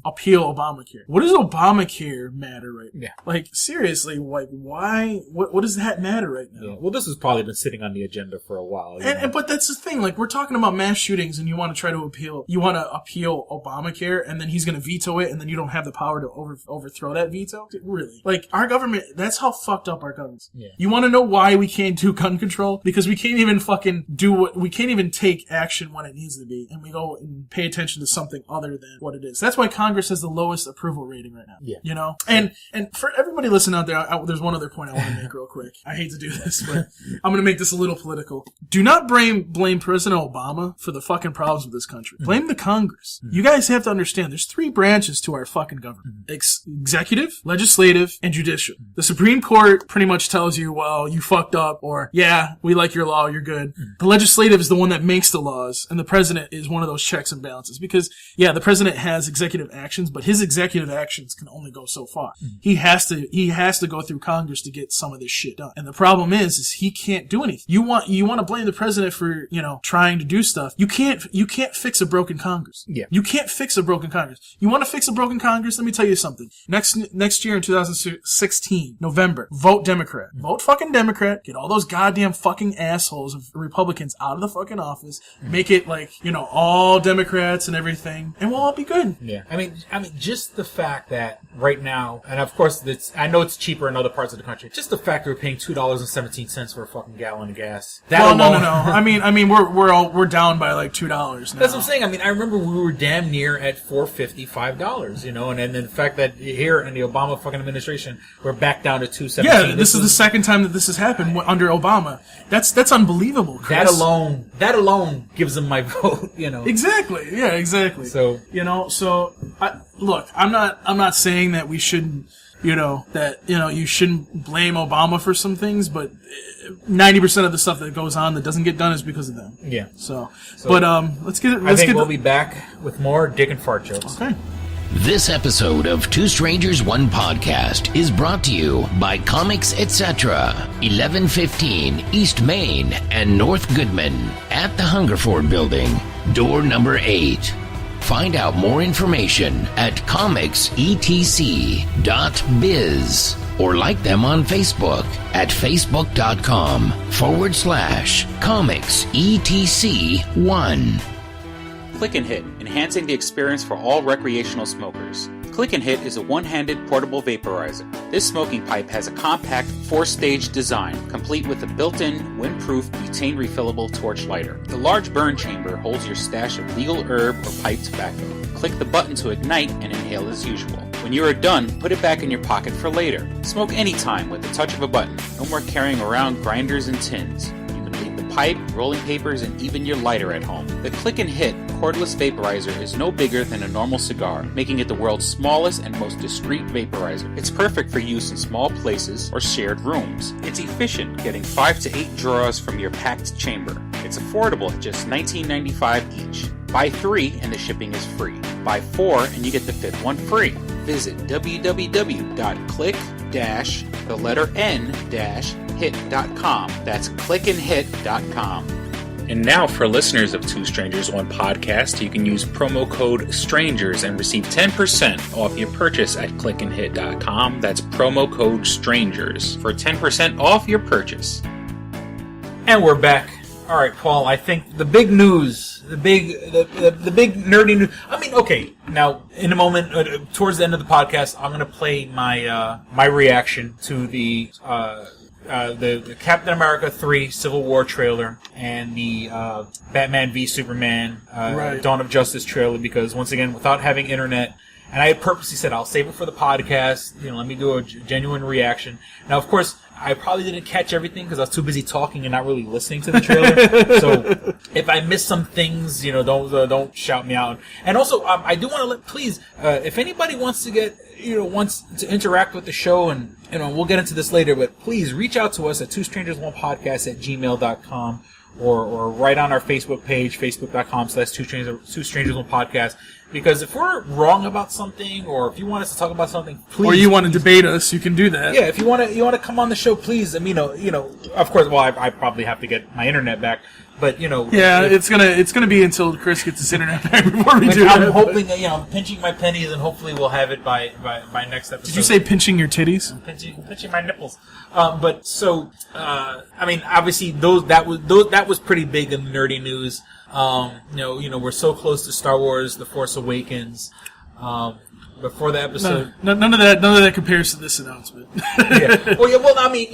Speaker 8: appeal Obamacare. What does Obamacare matter right now?
Speaker 7: Yeah.
Speaker 8: Like, seriously, like, why? What does that matter right now?
Speaker 7: Yeah. Well, this has probably been sitting on the agenda for a while.
Speaker 8: But that's the thing. Like, we're talking about mass shootings, and you want to try to appeal. You want to appeal Obamacare, and then he's going to veto it, and then you don't have the power to overthrow that veto. Really? Like, our government. That's how fucked up our government is.
Speaker 7: Yeah.
Speaker 8: You want to know why we can't do gun control? Because we can't even fucking we can't even take action when it needs to be, and we go and pay attention to something other than what it is. That's why Congress has the lowest approval rating right now. Yeah. You know? And for everybody listening out there, there's one other point I want to make real quick. I hate to do this, but I'm going to make this a little political. Do not blame President Obama for the fucking problems with this country. Blame the Congress. You guys have to understand, there's 3 branches to our fucking government. Executive, legislative, and judicial. The Supreme Court pretty much tells you, well, you fucked up, or yeah, we like your law, you're good. The legislative is the one that makes the laws, and the president is one of those checks and balances. Because, yeah, the president has executive actions, but his executive actions can only go so far. He has to go through Congress to get some of this shit done. And the problem is he can't do anything. You want to blame the president for, trying to do stuff. You can't fix a broken Congress. Yeah. You can't fix a broken Congress. You want to fix a broken Congress? Let me tell you something. Next year in 2016, November, vote Democrat. Vote fucking Democrat. Get all those goddamn fucking assholes of Republicans out of the fucking office. Make it like, all Democrats and everything, and we'll all be good.
Speaker 7: Yeah. I mean, just the fact that right now, and of course, I know it's cheaper in other parts of the country. Just the fact that we're paying $2.17 for a fucking gallon of gas.
Speaker 8: No. I mean, we're down by like $2 now.
Speaker 7: That's what I'm saying. I mean, I remember we were damn near at $4.50, $5, and then the fact that here in the Obama fucking administration, we're back down to $2.17.
Speaker 8: Yeah, this is the second time that this has happened under Obama. That's unbelievable, Chris.
Speaker 7: That alone gives them my vote,
Speaker 8: Exactly. Yeah, exactly.
Speaker 7: So,
Speaker 8: look, I'm not saying that we shouldn't, you shouldn't blame Obama for some things, but 90% of the stuff that goes on that doesn't get done is because of them.
Speaker 7: Yeah.
Speaker 8: So but let's get it.
Speaker 7: I think we'll be back with more dick and fart jokes.
Speaker 8: Okay.
Speaker 9: This episode of Two Strangers, One Podcast is brought to you by Comics Etc. 1115 East Main and North Goodman at the Hungerford Building, door number 8. Find out more information at comicsetc.biz or like them on Facebook at facebook.com/comicsetc1.
Speaker 10: Click and Hit, enhancing the experience for all recreational smokers. Click and Hit is a one-handed portable vaporizer. This smoking pipe has a compact 4-stage design, complete with a built-in, windproof, butane refillable torch lighter. The large burn chamber holds your stash of legal herb or pipe tobacco. Click the button to ignite and inhale as usual. When you are done, put it back in your pocket for later. Smoke anytime with the touch of a button. No more carrying around grinders and tins. Pipe, rolling papers, and even your lighter at home. The Click and Hit cordless vaporizer is no bigger than a normal cigar, making it the world's smallest and most discreet vaporizer. It's perfect for use in small places or shared rooms. It's efficient, getting 5 to 8 draws from your packed chamber. It's affordable at just $19.95 each. Buy 3 and the shipping is free. Buy 4 and you get the 5th one free. Visit www.click-hit.com. That's clickandhit.com.
Speaker 11: And now for listeners of Two Strangers, One Podcast, you can use promo code STRANGERS and receive 10% off your purchase at clickandhit.com. That's promo code STRANGERS for 10% off your purchase.
Speaker 7: And we're back. All right, Paul, I think the big news, the big nerdy news. I mean, okay, now in a moment, towards the end of the podcast, I'm going to play my my reaction to the Captain America 3 Civil War trailer and the Batman v Superman Dawn of Justice trailer, because once again, without having internet And I had purposely said, I'll save it for the podcast. Let me do a genuine reaction. Now, of course, I probably didn't catch everything because I was too busy talking and not really listening to the trailer. So if I missed some things, don't shout me out. And also, I do want to please, if anybody wants to wants to interact with the show, and we'll get into this later, but please reach out to us at twostrangersonepodcast@gmail.com. Or right on our Facebook page, facebook.com/twostrangersonepodcast. Because if we're wrong about something, or if you want us to talk about something, please.
Speaker 8: Or you want to debate us, you can do that.
Speaker 7: Yeah, if you want to come on the show, please. I mean, of course. Well, I probably have to get my internet back, but
Speaker 8: Yeah, it's gonna be until Chris gets his internet back before we do that.
Speaker 7: I'm hoping that I'm pinching my pennies, and hopefully we'll have it by next episode.
Speaker 8: Did you say pinching your titties?
Speaker 7: I'm pinching my nipples. But so, I mean, obviously that was pretty big in the nerdy news. We're so close to Star Wars: The Force Awakens. Before the episode,
Speaker 8: none of that compares to this announcement.
Speaker 7: Yeah. Well, I mean,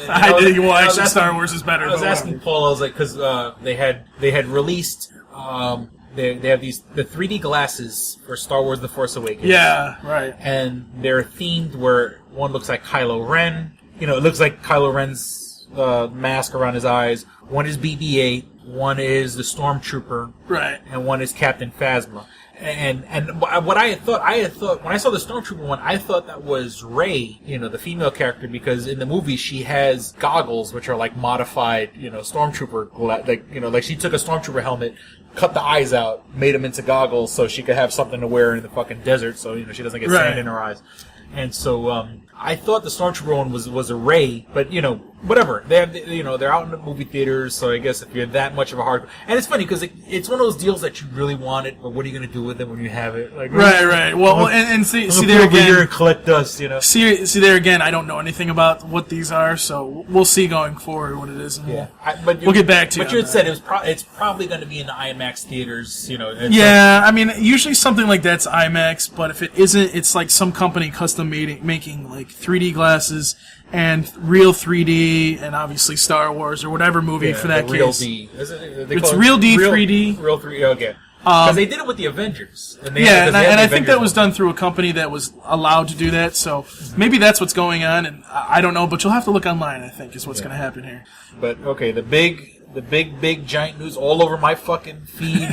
Speaker 8: actually, Star Wars is better.
Speaker 7: I was asking Paul. I was like, because they had released. They have the 3D glasses for Star Wars: The Force Awakens.
Speaker 8: Yeah, right.
Speaker 7: And they're themed where one looks like Kylo Ren. It looks like Kylo Ren's mask around his eyes. One is BB-8. One is the Stormtrooper.
Speaker 8: Right.
Speaker 7: And one is Captain Phasma. And what I had thought when I saw the Stormtrooper one, I thought that was Rey, the female character, because in the movie she has goggles which are like modified, Stormtrooper, like she took a Stormtrooper helmet, cut the eyes out, made them into goggles so she could have something to wear in the fucking desert, so she doesn't get sand in her eyes. And so I thought the Stormtrooper one was a Rey, but whatever. They have they're out in the movie theaters, so I guess if you're that much of a hard, and it's funny because it's one of those deals that you really wanted, but what are you going to do with it when you have it? Like,
Speaker 8: right. Well, and see there again,
Speaker 7: here and collect dust,
Speaker 8: See there again, I don't know anything about what these are, so we'll see going forward what it is. And we'll get back to you.
Speaker 7: But you had said it's probably going to be in the IMAX theaters,
Speaker 8: Yeah, I mean, usually something like that's IMAX, but if it isn't, it's like some company custom making like 3D glasses and real 3D, and obviously Star Wars or whatever movie for that
Speaker 7: real
Speaker 8: case.
Speaker 7: D.
Speaker 8: It's real D 3D.
Speaker 7: Real 3D. Okay. Because they did it with the Avengers.
Speaker 8: And I think that was done through a company that was allowed to do that. So maybe that's what's going on, and I don't know. But you'll have to look online. I think is what's going to happen here.
Speaker 7: But okay, the big giant news all over my fucking feed,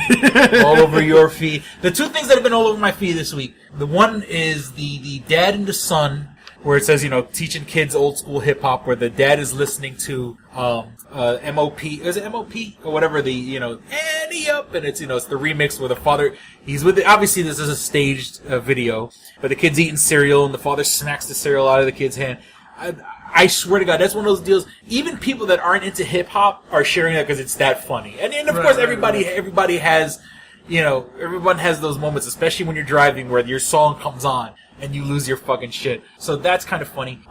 Speaker 7: all over your feed. The two things that have been all over my feed this week. The one is the dad and the son, where it says, teaching kids old school hip hop, where the dad is listening to MOP, is it MOP or whatever, the Annie Up, and it's it's the remix where the father, he's with obviously this is a staged video, but the kid's eating cereal and the father snacks the cereal out of the kid's hand. I swear to God, that's one of those deals. Even people that aren't into hip hop are sharing that because it's that funny. And of course, everybody has, everyone has those moments, especially when you're driving, where your song comes on and you lose your fucking shit. So that's kind of funny.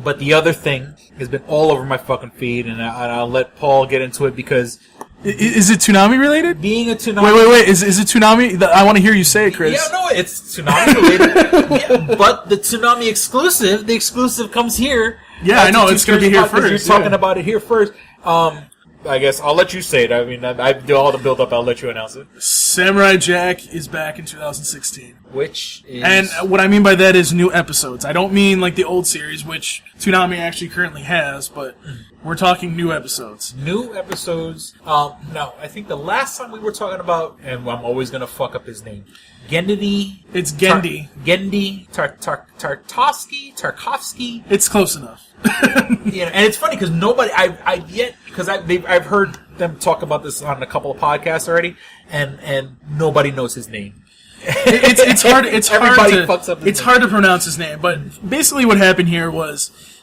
Speaker 7: But the other thing has been all over my fucking feed, and I'll let Paul get into it because...
Speaker 8: Is it Toonami related?
Speaker 7: Being a Toonami...
Speaker 8: Wait. Is it Toonami? I want to hear you say it, Chris.
Speaker 7: Yeah, no, it's Toonami related. But the Toonami exclusive, the exclusive comes here.
Speaker 8: Yeah, I know. It's going to be here first.
Speaker 7: You're talking about it here first. I guess I'll let you say it. I mean, I do all the build-up. I'll let you announce it.
Speaker 8: Samurai Jack is back in 2016.
Speaker 7: Which is...
Speaker 8: And what I mean by that is new episodes. I don't mean like the old series, which Toonami actually currently has, but we're talking new episodes.
Speaker 7: New episodes. No, I think the last time we were talking about, and I'm always going to fuck up his name, Genndy.
Speaker 8: It's Genndy.
Speaker 7: Genndy Tarkovsky.
Speaker 8: It's close enough.
Speaker 7: And it's funny because nobody, I've heard them talk about this on a couple of podcasts already, and nobody knows his name.
Speaker 8: It's hard to pronounce his name, but basically what happened here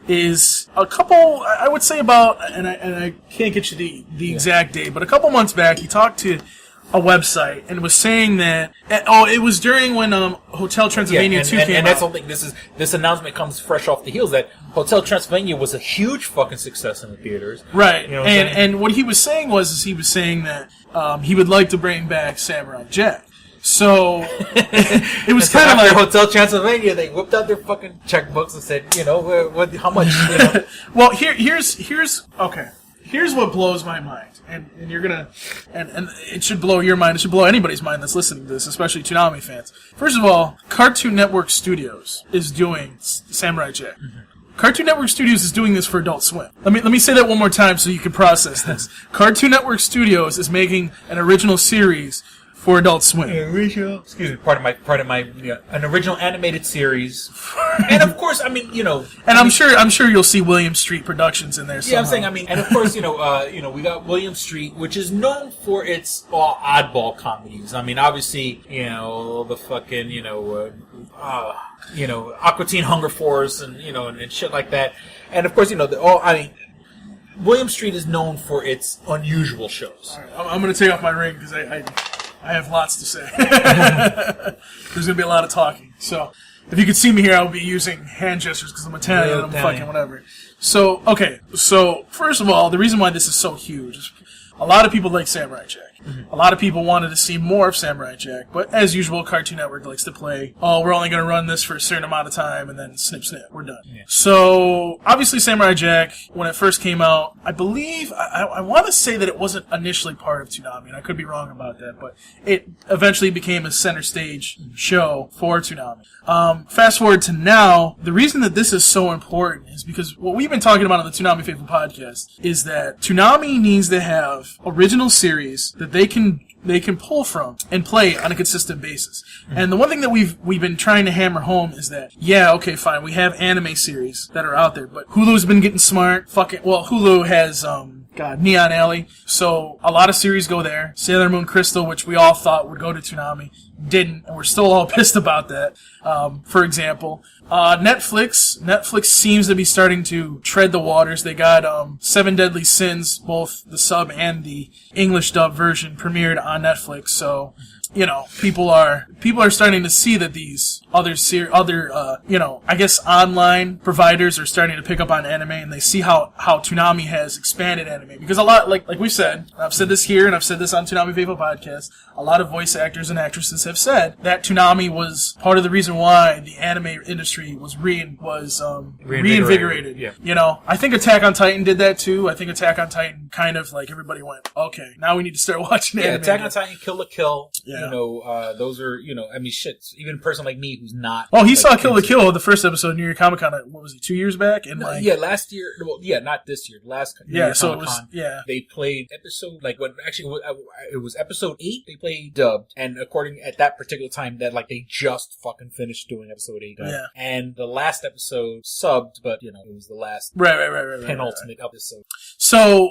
Speaker 8: is a couple, I would say about, and I can't get you the exact date, but a couple months back he talked to a website and was saying that it was during when Hotel Transylvania 2 came out.
Speaker 7: And that's the whole thing. This announcement comes fresh off the heels that Hotel Transylvania was a huge fucking success in the theaters.
Speaker 8: Right. And what he was saying was that he would like to bring back Samurai Jack. So it was kind of like
Speaker 7: Hotel Transylvania. They whipped out their fucking checkbooks and said, how much?
Speaker 8: Well, here's okay. Here's what blows my mind, and you're gonna, and it should blow your mind. It should blow anybody's mind that's listening to this, especially Toonami fans. First of all, Cartoon Network Studios is doing Samurai Jack. Cartoon Network Studios is doing this for Adult Swim. Let me say that one more time so you can process this. Cartoon Network Studios is making an original series for Adult Swim.
Speaker 7: Part of my an original animated series, and of course, I mean, and
Speaker 8: I'm sure you'll see William Street Productions in there.
Speaker 7: Yeah, I'm saying, and of course, we got William Street, which is known for its oddball comedies. I mean, obviously, the fucking, Aqua Teen Hunger Force, and and shit like that, and of course, William Street is known for its unusual shows.
Speaker 8: All right, I'm going to take off my ring because I have lots to say. There's going to be a lot of talking. So, if you could see me here, I would be using hand gestures because I'm Italian and I'm fucking whatever. So, okay. So, first of all, the reason why this is so huge is a lot of people like Samurai Jack. A lot of people wanted to see more of Samurai Jack, but as usual, Cartoon Network likes to play, we're only going to run this for a certain amount of time, and then snip, snip, we're done. Yeah. So, obviously Samurai Jack, when it first came out, I believe, I want to say that it wasn't initially part of Toonami, and I could be wrong about that, but it eventually became a center stage show for Toonami. Fast forward to now, the reason that this is so important is because what we've been talking about on the Toonami Faithful podcast is that Toonami needs to have original series that they can pull from and play on a consistent basis. And the one thing that we've been trying to hammer home is that, okay, fine, we have anime series that are out there, but Hulu's been getting smart. Hulu has, Neon Alley. So a lot of series go there. Sailor Moon Crystal, which we all thought would go to Toonami, didn't, and we're still all pissed about that. For example, Netflix seems to be starting to tread the waters. They got Seven Deadly Sins, both the sub and the English dub version, premiered on Netflix. So, people are starting to see that these other online providers are starting to pick up on anime, and they see how Toonami has expanded anime. Because a lot, like we said, I've said this here, and I've said this on Toonami Faithful podcast, a lot of voice actors and actresses have said that Toonami was part of the reason why the anime industry was reinvigorated.
Speaker 7: Yeah.
Speaker 8: I think Attack on Titan did that too. I think Attack on Titan kind of like everybody went, okay, now we need to start watching anime.
Speaker 7: Attack on Titan, Kill la Kill.
Speaker 8: Yeah.
Speaker 7: Those are, shit, even a person like me who's not.
Speaker 8: Oh, he saw Kill la Kill, the first episode of New York Comic Con, what was it, 2 years back? And
Speaker 7: last year. Well, not this year. Last New York
Speaker 8: so
Speaker 7: Comic Con.
Speaker 8: It was,
Speaker 7: they played episode, it was episode 8, they played dubbed, and according at that particular time, that, they just fucking finished doing episode 8 dubbed.
Speaker 8: Yeah.
Speaker 7: And the last episode subbed, but, it was the last penultimate episode.
Speaker 8: So,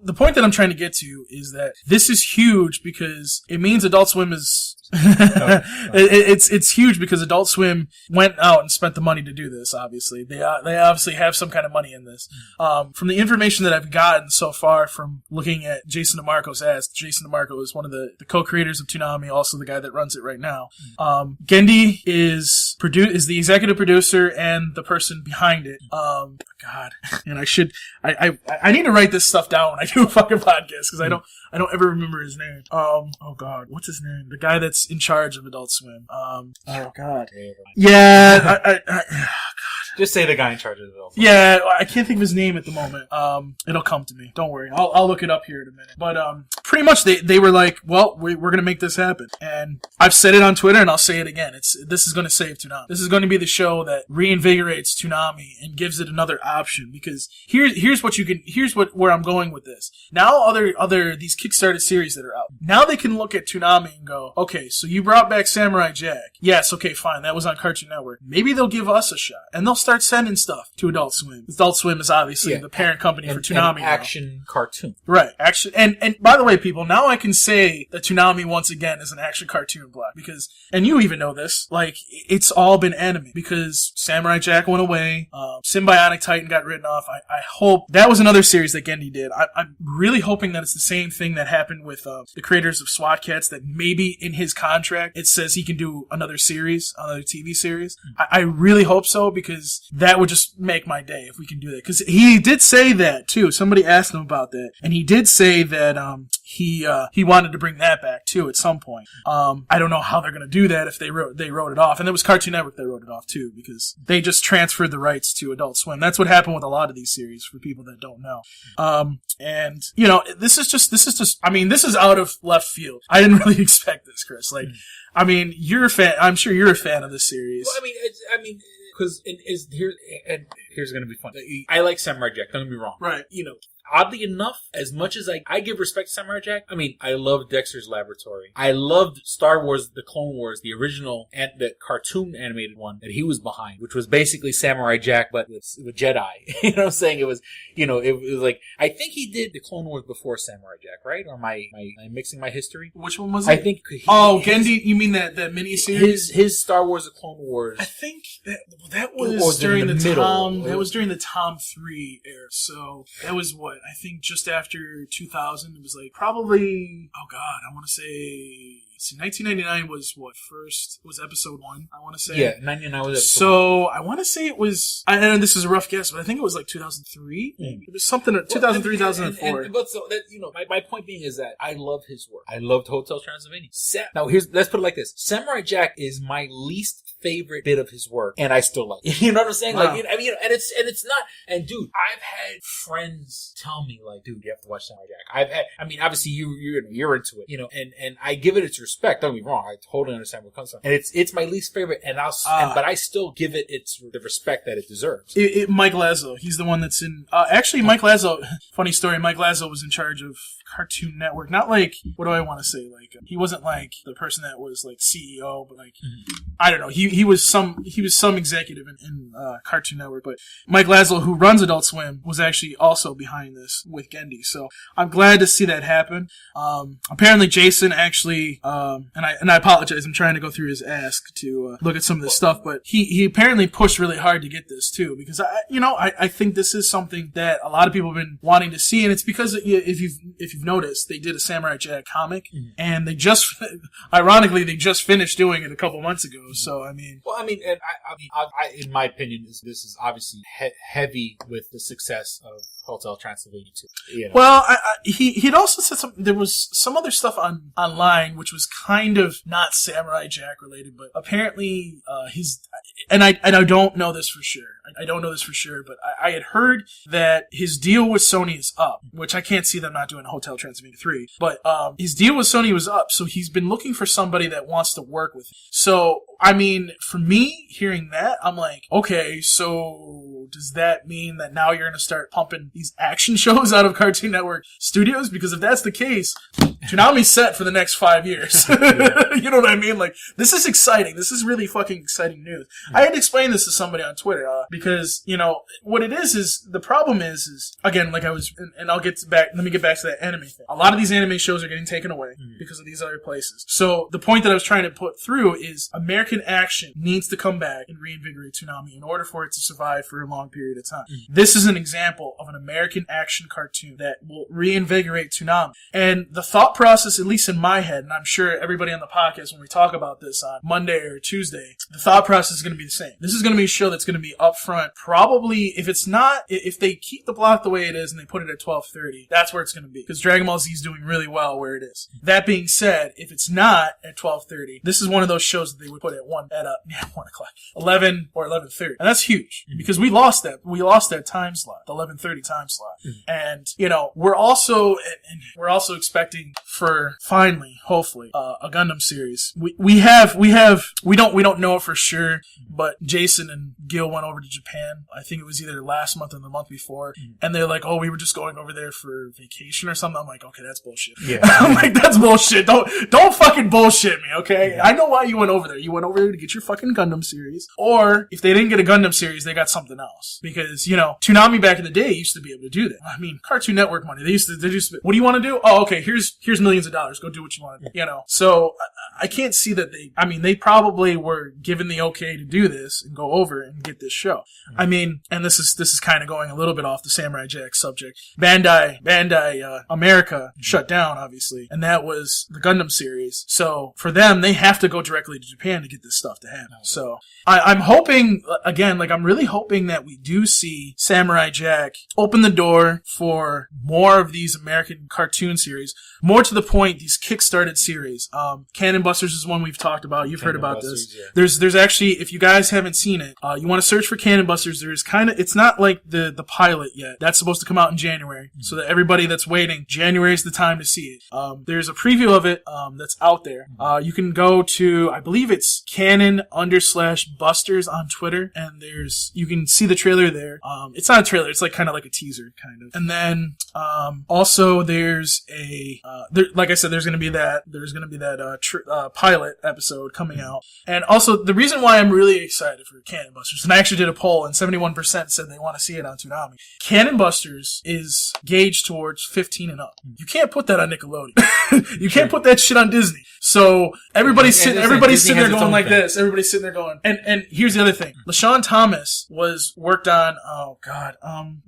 Speaker 8: the point that I'm trying to get to is that this is huge because it means Adult Swim is... It's huge because Adult Swim went out and spent the money to do this. Obviously, they obviously have some kind of money in this. From the information that I've gotten so far from looking at Jason DeMarco's ads, Jason DeMarco is one of the co-creators of Toonami, also the guy that runs it right now. Gendy is the executive producer and the person behind it. God, and I need to write this stuff down when I do a fucking podcast because I don't ever remember his name. Oh God, what's his name? The guy that's in charge of Adult Swim. Oh God. Yeah. God.
Speaker 7: Just say the guy in charge of Adult Swim.
Speaker 8: Yeah, I can't think of his name at the moment. It'll come to me. Don't worry. I'll look it up here in a minute. But pretty much they were like, well, we're gonna make this happen. And I've said it on Twitter and I'll say it again. This is gonna save Toonami. This is gonna be the show that reinvigorates Toonami and gives it another option because here's where I'm going with this. Now these Kickstarter series that are out. Now they can look at Toonami and go, okay, so you brought back Samurai Jack. Yes, okay, fine. That was on Cartoon Network. Maybe they'll give us a shot. And they'll start sending stuff to Adult Swim. Adult Swim is obviously the parent company for Toonami.
Speaker 7: An action cartoon.
Speaker 8: Right. Action. And by the way, people, now I can say that Toonami once again is an action cartoon block because, and you even know this, it's all been anime because Samurai Jack went away. Symbiotic Titan got written off. I hope that was another series that Gendy did. I'm really hoping that it's the same thing that happened with the creators of SWAT Cats, that maybe in his contract it says he can do another series, another TV series. I really hope so because that would just make my day if we can do that. Because he did say that too. Somebody asked him about that, and he did say that he wanted to bring that back too at some point. I don't know how they're going to do that if they wrote it off. And it was Cartoon Network that wrote it off too, because they just transferred the rights to Adult Swim. That's what happened with a lot of these series, for people that don't know. And you know, this is just, I mean, this is out of left field. I didn't really expect this, Chris. Like, I mean, you're a fan. I'm sure you're a fan of this series.
Speaker 11: Well, because here's going to be fun. I like Samurai Jack. Don't get me wrong.
Speaker 8: Right.
Speaker 11: You know, oddly enough, as much as I give respect to Samurai Jack, I mean, I love Dexter's Laboratory. I loved Star Wars, the Clone Wars, the original, and the cartoon animated one that he was behind, which was basically Samurai Jack, but with Jedi. You know what I'm saying? It was, you know, it was like, I think he did the Clone Wars before Samurai Jack, right? Or am I mixing my history?
Speaker 8: Which one was it?
Speaker 11: I think
Speaker 8: Gendy, you mean that miniseries?
Speaker 11: His Star Wars, the Clone Wars.
Speaker 8: I think that was during the Tom. That was during the Tom 3 era. So that was what, I think just after 2000. It was like probably, oh god, I want to say. See, 1999 was what, was episode 1, I want to say.
Speaker 11: Yeah, 99 was episode 1.
Speaker 8: So, I want to say it was, I know this is a rough guess, but I think it was like 2003. It was something, 2003, 2004.
Speaker 11: But so, that, you know, my point being is that I love his work. I loved Hotel Transylvania. Now, let's put it like this. Samurai Jack is my least favorite bit of his work, and I still like it. You know what I'm saying?
Speaker 8: Wow.
Speaker 11: Like, I mean, you know, and it's not, and dude, I've had friends tell me, like, dude, you have to watch Samurai Jack. I mean, obviously you're into it, you know, and I give it its respect. Don't get me wrong, I totally understand where it comes from, and it's my least favorite, and but I still give it the respect that it deserves.
Speaker 8: Mike Lazo, he's the one that's in. Actually, Mike Lazo. Funny story. Mike Lazo was in charge of Cartoon Network. Not like, what do I want to say? Like, he wasn't like the person that was like CEO, but like, I don't know. He was some executive in Cartoon Network. But Mike Lazo, who runs Adult Swim, was actually also behind this with Gendy. So I'm glad to see that happen. Apparently, Jason actually, and I apologize. I'm trying to go through his ask to look at some of this stuff, but he apparently pushed really hard to get this too, because I think this is something that a lot of people have been wanting to see, and it's because if you've noticed, they did a Samurai Jack comic, and they just finished doing it a couple months ago. So I mean,
Speaker 11: and in my opinion, this is obviously heavy with the success of Hotel Transylvania too. You know?
Speaker 8: Well, he'd also said there was some other stuff online which was kind of not Samurai Jack related, but apparently I don't know this for sure. I don't know this for sure, but I had heard that his deal with Sony is up, which I can't see them not doing Hotel Transylvania 3, but his deal with Sony was up, so he's been looking for somebody that wants to work with him. So, I mean, for me, hearing that, I'm like, okay, so does that mean that now you're going to start pumping these action shows out of Cartoon Network Studios? Because if that's the case, Toonami's set for the next 5 years. You know what I mean? Like, this is exciting. This is really fucking exciting news. I had to explain this to somebody on Twitter, because, you know, what it is the problem is, again, like I was, and let me get back to that anime thing. A lot of these anime shows are getting taken away because of these other places. So, the point that I was trying to put through is American action needs to come back and reinvigorate Toonami in order for it to survive for a long period of time. This is an example of an American action cartoon that will reinvigorate Toonami. And the thought process, at least in my head, and I'm sure everybody on the podcast when we talk about this on Monday or Tuesday, the thought process is going to be the same. This is going to be a show that's going to be upfront. Probably, if they keep the block the way it is and they put it at 12:30, that's where it's going to be. Because Dragon Ball Z is doing really well where it is. That being said, if it's not at 12:30, this is one of those shows that they would put at 1 o'clock, 11 or 11:30, and that's huge because we lost that time slot, the 11:30 time slot, and you know we're also expecting for finally, hopefully, a Gundam series. We don't know it for sure, but Jason and Gil went over to Japan. I think it was either last month or the month before, and they're like, "Oh, we were just going over there for vacation or something." I'm like, "Okay, that's bullshit." Yeah, I'm like, "That's bullshit. Don't fucking bullshit me, okay?" Yeah. I know why you went over there. You went over there to get your fucking Gundam series, or if they didn't get a Gundam series, they got something else. Because you know, Toonami back in the day used to be able to do that. I mean, Cartoon Network money. They used to. What do you want to do? Oh, okay. Here's millions of dollars. Go do what you want to do. You know. So I can't see that they probably were given the okay to do this and go over and get this show. go. I mean, and this is kind of going a little bit off the Samurai Jack subject. Bandai America shut down, obviously, and that was the Gundam series. So for them, they have to go directly to Japan to get this stuff to happen. So I'm hoping, again, like I'm really hoping that we do see Samurai Jack open the door for more of these American cartoon series. More to the point, these kickstarted series. Cannon Busters is one we've talked about. You've heard about this. Yeah. There's actually, if you guys haven't seen it, you want to search for Cannon Busters. There's it's not like the pilot yet. That's supposed to come out in January. Mm-hmm. So that everybody that's waiting, January is the time to see it. There's a preview of it that's out there. You can go to, I believe it's Cannon_Busters on Twitter, and you can see the trailer there. It's not a trailer. It's like kind of like a teaser, kind of. And then also there's like I said, there's going to be that pilot episode coming out. And also, the reason why I'm really excited for Cannon Busters, and I actually did a poll, and 71% said they want to see it on Toonami. Cannon Busters is gauged towards 15 and up. You can't put that on Nickelodeon. You can't put that shit on Disney. So everybody's sitting there going like this. Everybody's sitting there going. And here's the other thing. LaShawn Thomas worked on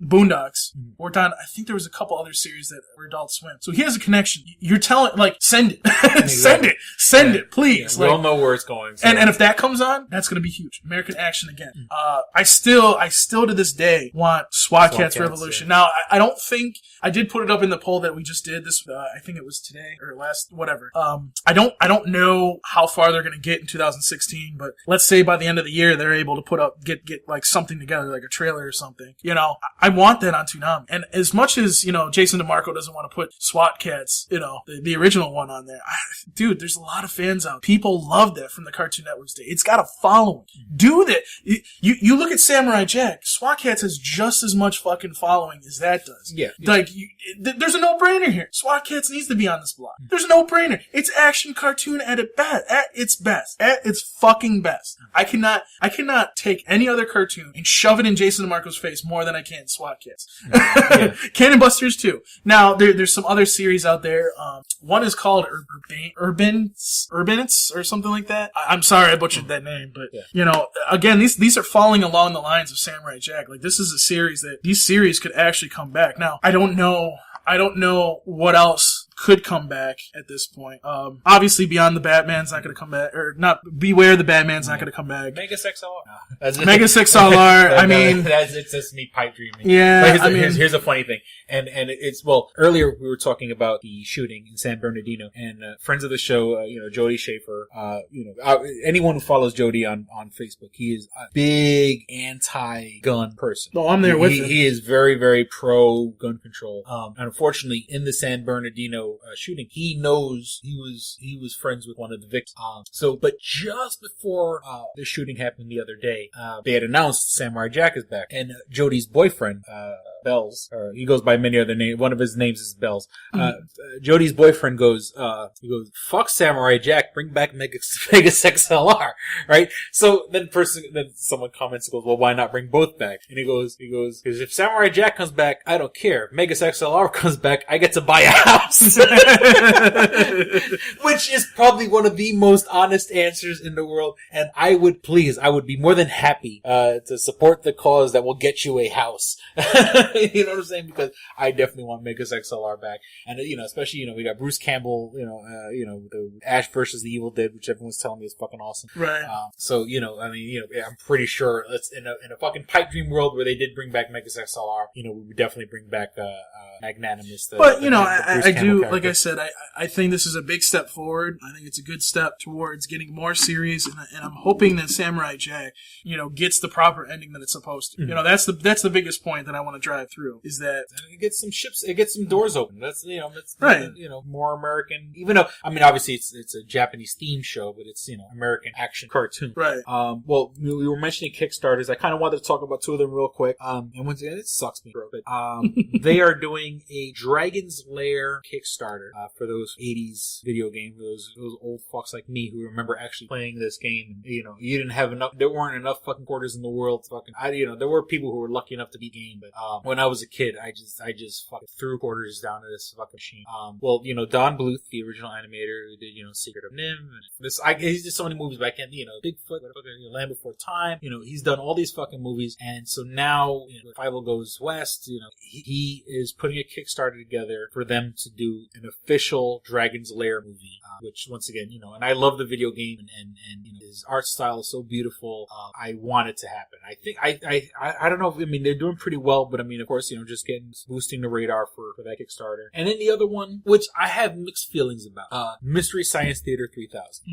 Speaker 8: Boondocks. Worked on, I think there was a couple other series that were Adult Swim. So he has a connection. You're telling, like, send it. Send it, please.
Speaker 7: Yeah, we all know where it's going.
Speaker 8: So. And if that comes on, that's going to be huge. American action again. I still to this day want SWAT Cats Revolution. Yeah. Now, I don't think, I did put it up in the poll that we just did this, I think it was today or last, whatever. I don't know how far they're going to get in 2016, but let's say by the end of the year, they're able to get like something together, like a trailer or something. You know, I want that on Toonami. And as much as, you know, Jason DeMarco doesn't want to put SWAT Cats, you know, the original one on there. Dude, there's a lot of fans out. People love that from the Cartoon Network's day. It's got a following. Do that. You look at Samurai Jack. SWAT Cats has just as much fucking following as that does.
Speaker 7: Yeah.
Speaker 8: Like, there's a no-brainer here. SWAT Cats needs to be on this block. There's a no-brainer. It's action cartoon at its best. At its fucking best. I cannot take any other cartoon and shove it in Jason DeMarco's face more than I can SWAT Cats. Yeah. Cannon Busters too. Now, there's some other series out there. One is called Urbanites or something like that. I'm sorry I butchered that name, but you know, again, these are falling along the lines of Samurai Jack. Like, this is a series that these series could actually come back. Now, I don't know what else could come back at this point. Obviously, Beyond the Batman's not going to come back, or not. Beware the Batman's not going to come back.
Speaker 7: Megas XLR.
Speaker 8: Megas XLR. I mean,
Speaker 7: it's just me pipe dreaming.
Speaker 8: Yeah.
Speaker 7: Here's a funny thing, and it's earlier we were talking about the shooting in San Bernardino, and friends of the show, Jody Schaefer, anyone who follows Jody on Facebook, he is a big anti-gun person.
Speaker 8: No, I'm there with him.
Speaker 7: He is very, very pro gun control. And unfortunately, in the San Bernardino shooting, he knows he was friends with one of the victims. But just before the shooting happened the other day, they had announced Samurai Jack is back, and Jody's boyfriend, Bells, or he goes by many other names. One of his names is Bells. Jody's boyfriend goes, fuck Samurai Jack, bring back Megas XLR, right? So then someone comments and goes, well, why not bring both back? And he goes, because if Samurai Jack comes back, I don't care. Megas XLR comes back, I get to buy a house. Which is probably one of the most honest answers in the world. And I would be more than happy to support the cause that will get you a house. You know what I'm saying? Because I definitely want Megas XLR back. And, especially, we got Bruce Campbell, the Ash versus the Evil Dead, which everyone's telling me is fucking awesome.
Speaker 8: Right.
Speaker 7: I'm pretty sure it's in a fucking pipe dream world where they did bring back Megas XLR, we would definitely bring back, Magnanimous.
Speaker 8: I do, character. Like I said, I think this is a big step forward. I think it's a good step towards getting more series, and I'm hoping that Samurai Jack, gets the proper ending that it's supposed to.
Speaker 7: Mm-hmm.
Speaker 8: That's the biggest point that I want to drive through, is that
Speaker 7: it gets some doors open. That's
Speaker 8: right.
Speaker 7: More American. Even though, obviously it's a Japanese themed show, but it's American action cartoon.
Speaker 8: Right.
Speaker 7: We were mentioning Kickstarters. I kind of wanted to talk about two of them real quick. And once again, it sucks me, bro. But they are doing a Dragon's Lair Kickstarter Kickstarter for those 80s video games, for those old fucks like me who remember actually playing this game. And, you didn't have enough. There weren't enough fucking quarters in the world. There were people who were lucky enough to beat game, but when I was a kid, I just fucking threw quarters down to this fucking machine. Don Bluth, the original animator who did Secret of Nim, and he's did so many movies back in Bigfoot, Land Before Time. He's done all these fucking movies, and so now Revival Goes West. He is putting a Kickstarter together for them to do an official Dragon's Lair movie, which once again, and I love the video game, and his art style is so beautiful. I want it to happen. I think I don't know if, they're doing pretty well, but of course, just boosting the radar for that Kickstarter. And then the other one, which I have mixed feelings about, Mystery Science Theater 3000.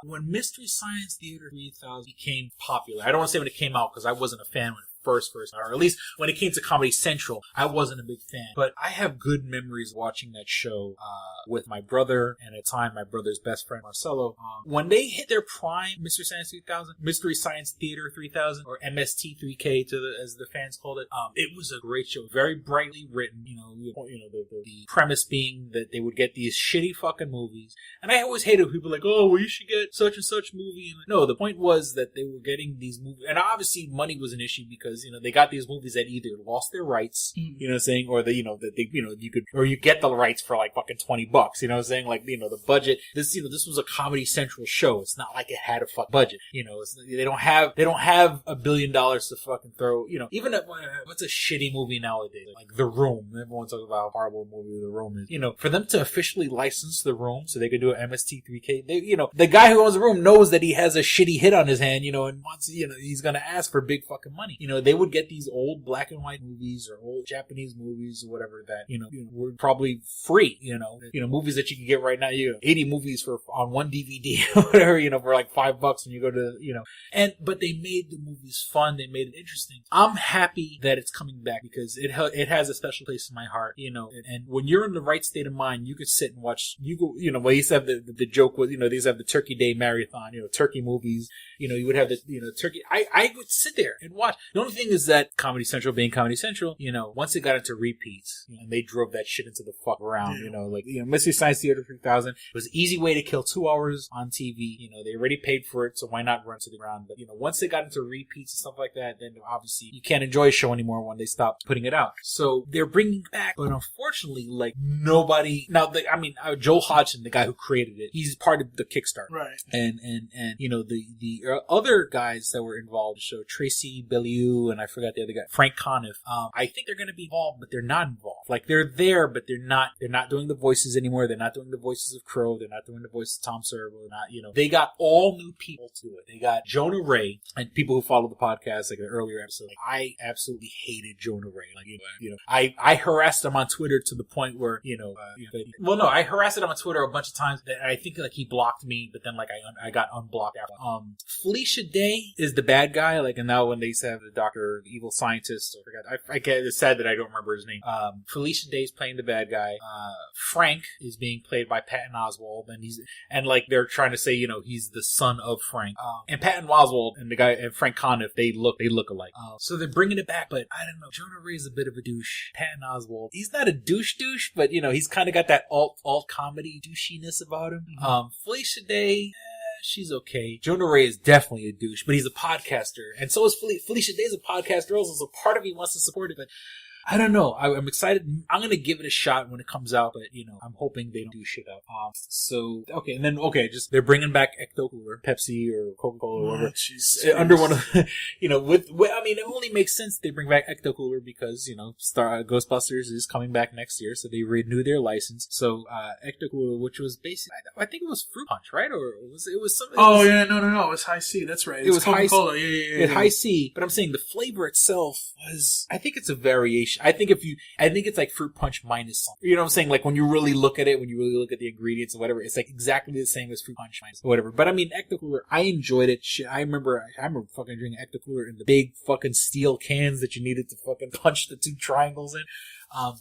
Speaker 7: When Mystery Science Theater 3000 became popular, I don't want to say when it came out because I wasn't a fan when it first, or at least when it came to Comedy Central, I wasn't a big fan. But I have good memories watching that show with my brother, and at the time, my brother's best friend, Marcelo. When they hit their prime, Mystery Science Theater 3000, or MST3K, as the fans called it, it was a great show. Very brightly written, the premise being that they would get these shitty fucking movies. And I always hated people like, oh, well, you should get such and such movie. And no, the point was that they were getting these movies, and obviously money was an issue because they got these movies that either lost their rights, or you get the rights for like fucking $20, the budget. This was a Comedy Central show. It's not like it had a fuck budget, they don't have $1 billion to fucking throw, even what's a shitty movie nowadays, like The Room. Everyone talks about how horrible movie The Room is, for them to officially license The Room so they could do an MST3K, the guy who owns The Room knows that he has a shitty hit on his hand, and wants, he's gonna ask for big fucking money. They would get these old black and white movies or old Japanese movies or whatever that, were probably free, movies that you can get right now, 80 movies on one DVD or whatever, for like $5 when you go to, but they made the movies fun. They made it interesting. I'm happy that it's coming back because it has a special place in my heart, and when you're in the right state of mind, you could sit and watch, they used to have the joke was, they used to have the Turkey Day Marathon, turkey movies, you would have the turkey. I would sit there and watch. The only thing is that Comedy Central being Comedy Central, once it got into repeats, and they drove that shit into the fuck ground, Mystery Science Theater 3000 was an easy way to kill 2 hours on TV. They already paid for it, so why not run to the ground? But, once they got into repeats and stuff like that, then obviously you can't enjoy a show anymore when they stop putting it out. So they're bringing it back, but unfortunately, like nobody, Joe Hodgson, the guy who created it, he's part of the Kickstarter.
Speaker 8: Right.
Speaker 7: And the other guys that were involved, so Tracy Bellew, and I forgot the other guy, Frank Conniff, I think they're going to be involved, but they're not involved. Like they're there, but they're not doing the voices anymore. They're not doing the voices of Crow. They're not doing the voices of Tom Servo. They got all new people to do it. They got Jonah Ray, and people who follow the podcast, like the earlier episode, I absolutely hated Jonah Ray. I harassed him on Twitter to the point where, I harassed him on Twitter a bunch of times that I think like he blocked me, but then like I got unblocked after. Felicia Day is the bad guy, and now when they used to have the doctor, the evil scientist, I forgot, it's sad that I don't remember his name. Felicia Day's playing the bad guy. Frank is being played by Patton Oswalt, and they're trying to say, he's the son of Frank. And Patton Oswalt and the guy, and Frank Conniff, they look alike. So they're bringing it back, but I don't know. Jonah Ray is a bit of a douche. Patton Oswalt, he's not a douche, but he's kind of got that alt comedy douchiness about him. Felicia Day, she's okay. Jonah Ray is definitely a douche, but he's a podcaster. And so is Felicia Day's a podcaster also, so part of me wants to support it, but I don't know. I'm excited. I'm going to give it a shot when it comes out, but, I'm hoping they don't do shit up. Just, they're bringing back Ecto Cooler, Pepsi or Coca-Cola or whatever. Under one of, it only makes sense they bring back Ecto Cooler because, Ghostbusters is coming back next year, so they renew their license. So, Ecto Cooler, which was basically, I think it was Fruit Punch, right? Or it was something.
Speaker 8: Oh, yeah, no. It was High C. That's right. It was Coca-Cola. Yeah.
Speaker 7: High C. But I'm saying the flavor itself was, I think it's a variation. I think it's like Fruit Punch minus something. You know what I'm saying? Like when you really look at it, when you really look at the ingredients and whatever, it's like exactly the same as Fruit Punch minus whatever. But Ecto Cooler, I enjoyed it. Shit, I remember fucking drinking Ecto Cooler in the big fucking steel cans that you needed to fucking punch the two triangles in.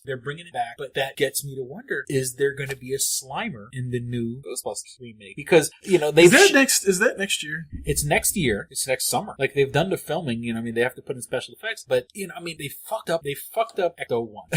Speaker 7: They're bringing it back, but that gets me to wonder: is there going to be a Slimer in the new Ghostbusters remake? Because they've
Speaker 8: is that next year?
Speaker 7: It's next year. It's next summer. Like they've done the filming. They have to put in special effects, but they fucked up. They fucked up Ecto 1.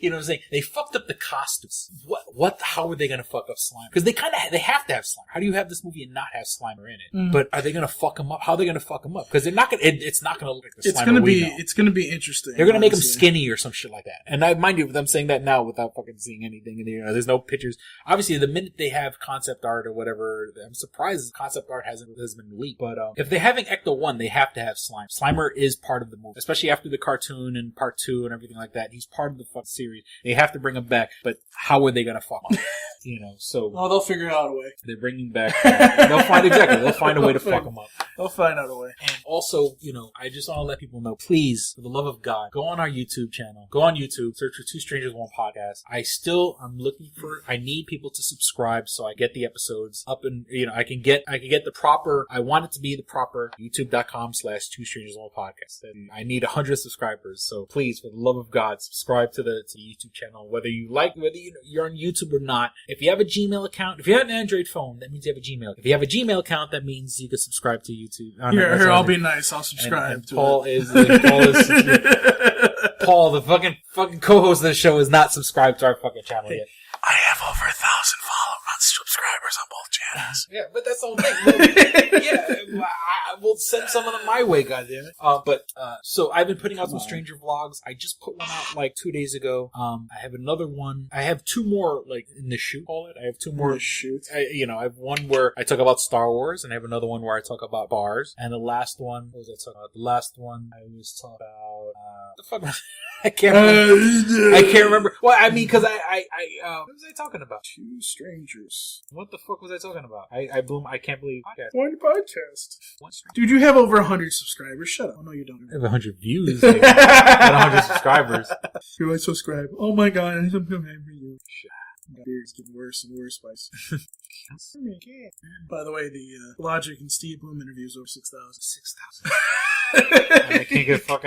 Speaker 7: You know what I'm saying? They fucked up the costumes. What? How are they going to fuck up Slimer? Because they have to have Slimer. How do you have this movie and not have Slimer in it?
Speaker 8: Mm.
Speaker 7: But are they going to fuck him up? How are they going to fuck him up? Because they're not going. It's not going to look like the Slimer we know.
Speaker 8: It's going to be interesting.
Speaker 7: They're going to make him skinny or some shit like that. And I mind you, I'm saying that now without fucking seeing anything. And there's no pictures. Obviously, the minute they have concept art or whatever, I'm surprised concept art has been leaked. But if they're having Ecto 1, they have to have Slimer. Slimer is part of the movie, especially after the cartoon and part 2 and everything like that. He's part of the fucking series. They have to bring him back. But how are they going to fuck him? So
Speaker 8: they'll figure out a way.
Speaker 7: They're bringing back. They'll find a way to fuck him up.
Speaker 8: They'll find out a way.
Speaker 7: And also, I just want to let people know, please, for the love of God, go on our YouTube channel. Go on YouTube, search for Two Strangers One Podcast. I need people to subscribe so I get the episodes up and I can get the proper. I want it to be the proper YouTube.com/Two Strangers One Podcast. And I need 100 subscribers. So please, for the love of God, subscribe to the YouTube channel. Whether you're on YouTube or not. If you have a Gmail account, if you have an Android phone, that means you have a Gmail. If you have a Gmail account, that means you can subscribe to YouTube.
Speaker 8: Here, I'll be nice. I'll subscribe.
Speaker 7: And Paul is Paul, the fucking co-host of the show, is not subscribed to our fucking channel yet.
Speaker 8: I have over 1,000 subscribers on both channels.
Speaker 7: Yeah, but that's the whole thing. We'll send some of them my way, goddammit. So I've been putting out some Stranger vlogs. I just put one out like 2 days ago. I have another one. I have 2 more in the shoot. Call it. I have 2 more.
Speaker 8: In the shoot.
Speaker 7: I have one where I talk about Star Wars, and I have another one where I talk about bars. And the last one, what was I talking about? The last one I was talking about. The fuck. I can't remember. Well, I mean, because what was I talking about?
Speaker 8: Two strangers.
Speaker 7: What the fuck was I talking about? I can't believe podcast.
Speaker 8: One podcast. Dude, you have over 100 subscribers. Shut up. Oh, no, you don't.
Speaker 7: I have 100 views. Not 100 subscribers.
Speaker 8: Do I subscribe? Oh my god, I'm coming for you. Shit. My beard's getting worse and worse, Spice. By the way, the Logic and Steve Bloom interviews over 6,000. 6,000.
Speaker 7: I can't get not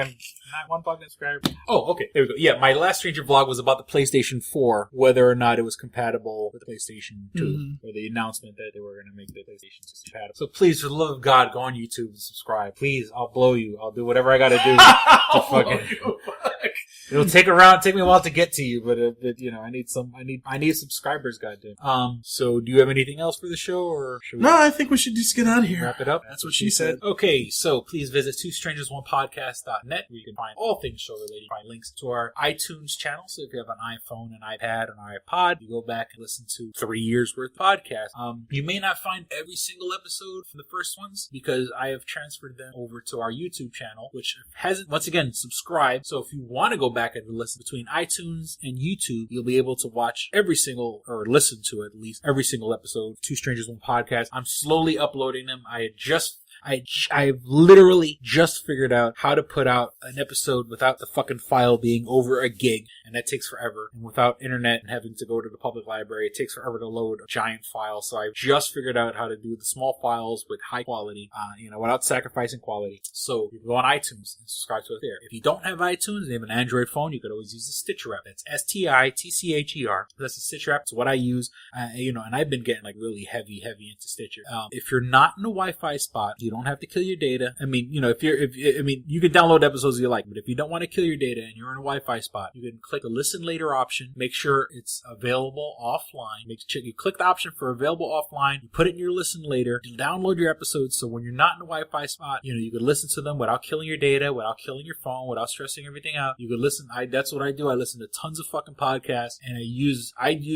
Speaker 7: one fucking subscriber. Oh, okay. There we go. Yeah, my last Stranger vlog was about the PlayStation 4, whether or not it was compatible with the PlayStation 2, or the announcement that they were going to make the PlayStation 2 compatible. So please, for the love of God, go on YouTube and subscribe. Please, I'll blow you. I'll do whatever I got to do to fucking. It'll take me a while to get to you, but I need subscribers, goddamn. So do you have anything else for the show, or should we?
Speaker 8: No, I think we should just get out of here.
Speaker 7: Wrap it up.
Speaker 8: That's what she said.
Speaker 7: Okay, so please visit twostrangersonepodcast.net, where you can find all things show related. Find links to our iTunes channel. So if you have an iPhone, an iPad, an iPod, you go back and listen to 3 years worth of podcasts. You may not find every single episode from the first ones because I have transferred them over to our YouTube channel, which hasn't, once again, subscribed. So if you want to go back and listen between iTunes and YouTube, you'll be able to watch or listen to at least every single episode. Two Strangers One Podcast. I'm slowly uploading them. I've literally just figured out how to put out an episode without the fucking file being over a gig, and that takes forever. And without internet and having to go to the public library, it takes forever to load a giant file. So I've just figured out how to do the small files with high quality, without sacrificing quality. So you can go on iTunes and subscribe to it there. If you don't have iTunes and you have an Android phone, you could always use the Stitcher app. That's STITCHER. That's the Stitcher app. It's what I use, and I've been getting really heavy into Stitcher. If you're not in a Wi-Fi spot, you don't have to kill your data. I mean, you can download episodes you like, but if you don't want to kill your data and you're in a Wi-Fi spot, you can click the listen later option, make sure it's available offline. You click the option for available offline, you put it in your listen later, you download your episodes, so when you're not in a Wi-Fi spot, you can listen to them without killing your data, without killing your phone, without stressing everything out. You can listen. That's what I do. I listen to tons of fucking podcasts, and I use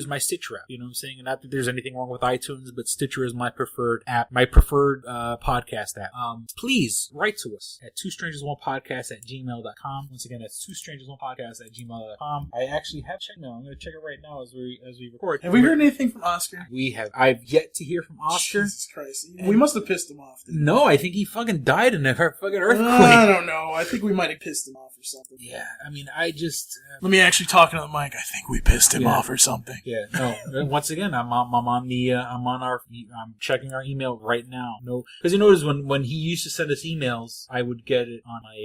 Speaker 7: my Stitcher app. You know what I'm saying? And not that there's anything wrong with iTunes, but Stitcher is my preferred app, my preferred podcast app. Please write to us at twostrangersonepodcast@gmail.com. Once again, that's twostrangersonepodcast@gmail.com. I actually have checked now. I'm going to check it right now as we record.
Speaker 8: Have we heard anything from Oscar?
Speaker 7: We have. I've yet to hear from Oscar.
Speaker 8: Jesus Christ. We must have pissed him off.
Speaker 7: No, I think he fucking died in a fucking earthquake.
Speaker 8: I don't know. I think we might have pissed him off or something.
Speaker 7: Yeah, I mean, I just...
Speaker 8: Let me actually talk into the mic. I think we pissed him off or something.
Speaker 7: Yeah, no. Once again, I'm checking our email right now. No, because you notice when when he used to send us emails, I would get it on my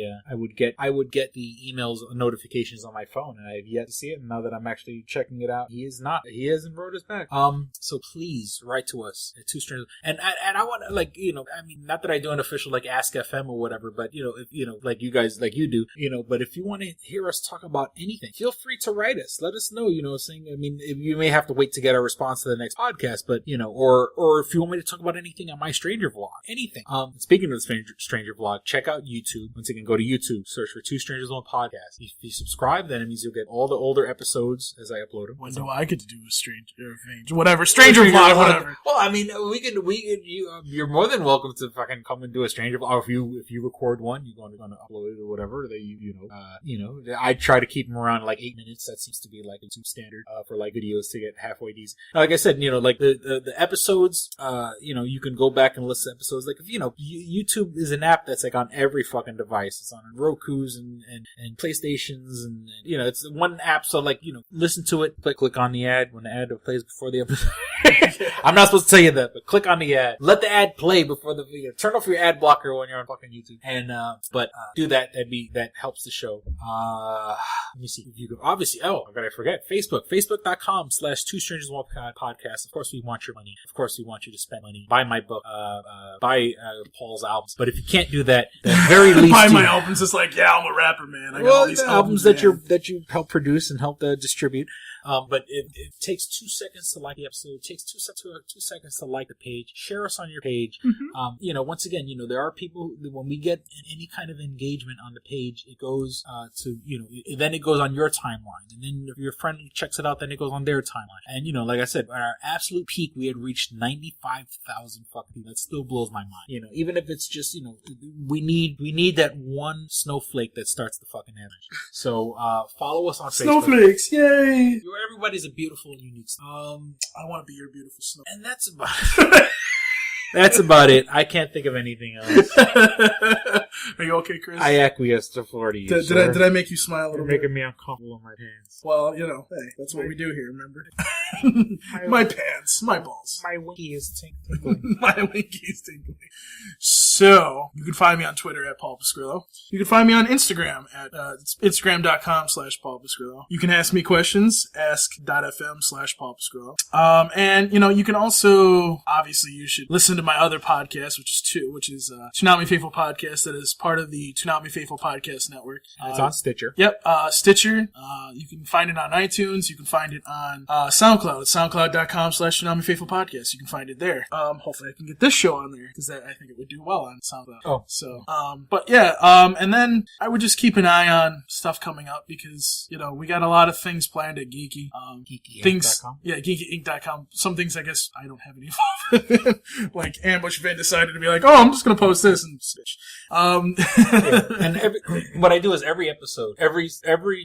Speaker 7: I would get the emails notifications on my phone, and I have yet to see it. And now that I'm actually checking it out, he hasn't wrote us back. So please write to us at Two Strangers, and I want to, like, you know, I mean, not that I do an official like Ask FM or whatever, but you know, if you know, like you guys, like you do, you know, but if you want to hear us talk about anything, feel free to write us. Let us know, you know, saying, I mean, you may have to wait to get a response to the next podcast, but you know, or if you want me to talk about anything on my Stranger vlog, anything. Speaking of the Stranger vlog, check out YouTube. Once again, go to YouTube, search for Two Strangers One Podcast. If you subscribe, then it means you'll get all the older episodes as I upload them.
Speaker 8: When do I get to do a Stranger vlog, whatever?
Speaker 7: Well, I mean, you're more than welcome to fucking come and do a Stranger vlog. Or if you record one, you're going to upload it or whatever. I try to keep them around like 8 minutes. That seems to be like YouTube standard for like videos to get halfway decent. Like I said, you know, like the episodes, you know, you can go back and listen to episodes. Like, if you know, YouTube is an app that's like on every fucking device. It's on Roku's and PlayStations, and you know, it's one app. So like, you know, listen to it, click on the ad when the ad plays before the episode. I'm not supposed to tell you that, but click on the ad. Let the ad play before the video. Turn off your ad blocker when you're on fucking YouTube. And do that. That helps the show. Let me see if you can. Obviously, I gotta forget Facebook. Facebook.com/Two Strangers One Podcast. Of course, we want your money. Of course, we want you to spend money. Buy my book. Buy Paul's albums. But if you can't do that, at the very least,
Speaker 8: buy my albums. It's like, yeah, I'm a rapper, man. I got all these
Speaker 7: albums that you help produce and help distribute. But it takes 2 seconds to like the episode. It takes 2 seconds to like the page. Share us on your page. Mm-hmm. You know, once again, you know, there are people that when we get any kind of engagement on the page, it goes to, you know, then it goes on your timeline. And then if your friend checks it out, then it goes on their timeline. And, you know, like I said, at our absolute peak, we had reached 95,000 fucking people. That still blows my mind. You know, even if it's just, you know, we need that one snowflake that starts the fucking avalanche. So, follow us on Facebook.
Speaker 8: Snowflakes, yay!
Speaker 7: Everybody's a beautiful and unique snow.
Speaker 8: I want to be your beautiful snow.
Speaker 7: And that's about it. That's about it. I can't think of anything else.
Speaker 8: Are you okay, Chris?
Speaker 7: I acquiesce to Florida.
Speaker 8: Did I make you smile a little bit?
Speaker 7: You're making me uncomfortable in my pants.
Speaker 8: Well, you know, hey, that's what we do here, remember? My pants, my balls.
Speaker 7: My winky is tinkling.
Speaker 8: My winky is tinkling. So, you can find me on Twitter at Paul Pasquillo. You can find me on Instagram at Instagram.com/Paul Pasquillo. You can ask me questions, ask.fm/Paul Pasquillo. And, you know, you can also, obviously, you should listen to my other podcast, which is Tsunami Faithful Podcast, that is part of the Tsunami Faithful Podcast Network.
Speaker 7: It's on Stitcher.
Speaker 8: Yep, Stitcher. You can find it on iTunes. You can find it on SoundCloud. It's soundcloud.com/Tsunami Faithful Podcast. You can find it there. Hopefully I can get this show on there, because I think it would do well on SoundCloud.
Speaker 7: Oh.
Speaker 8: So, but yeah, and then I would just keep an eye on stuff coming up, because, you know, we got a lot of things planned at Geeky.
Speaker 7: GeekyInc.com?
Speaker 8: Yeah, GeekyInc.com. Some things I guess I don't have any involvement in. Like, Ambush Vin decided to be like, oh, I'm just going to post this and switch.
Speaker 7: Yeah. And what I do is every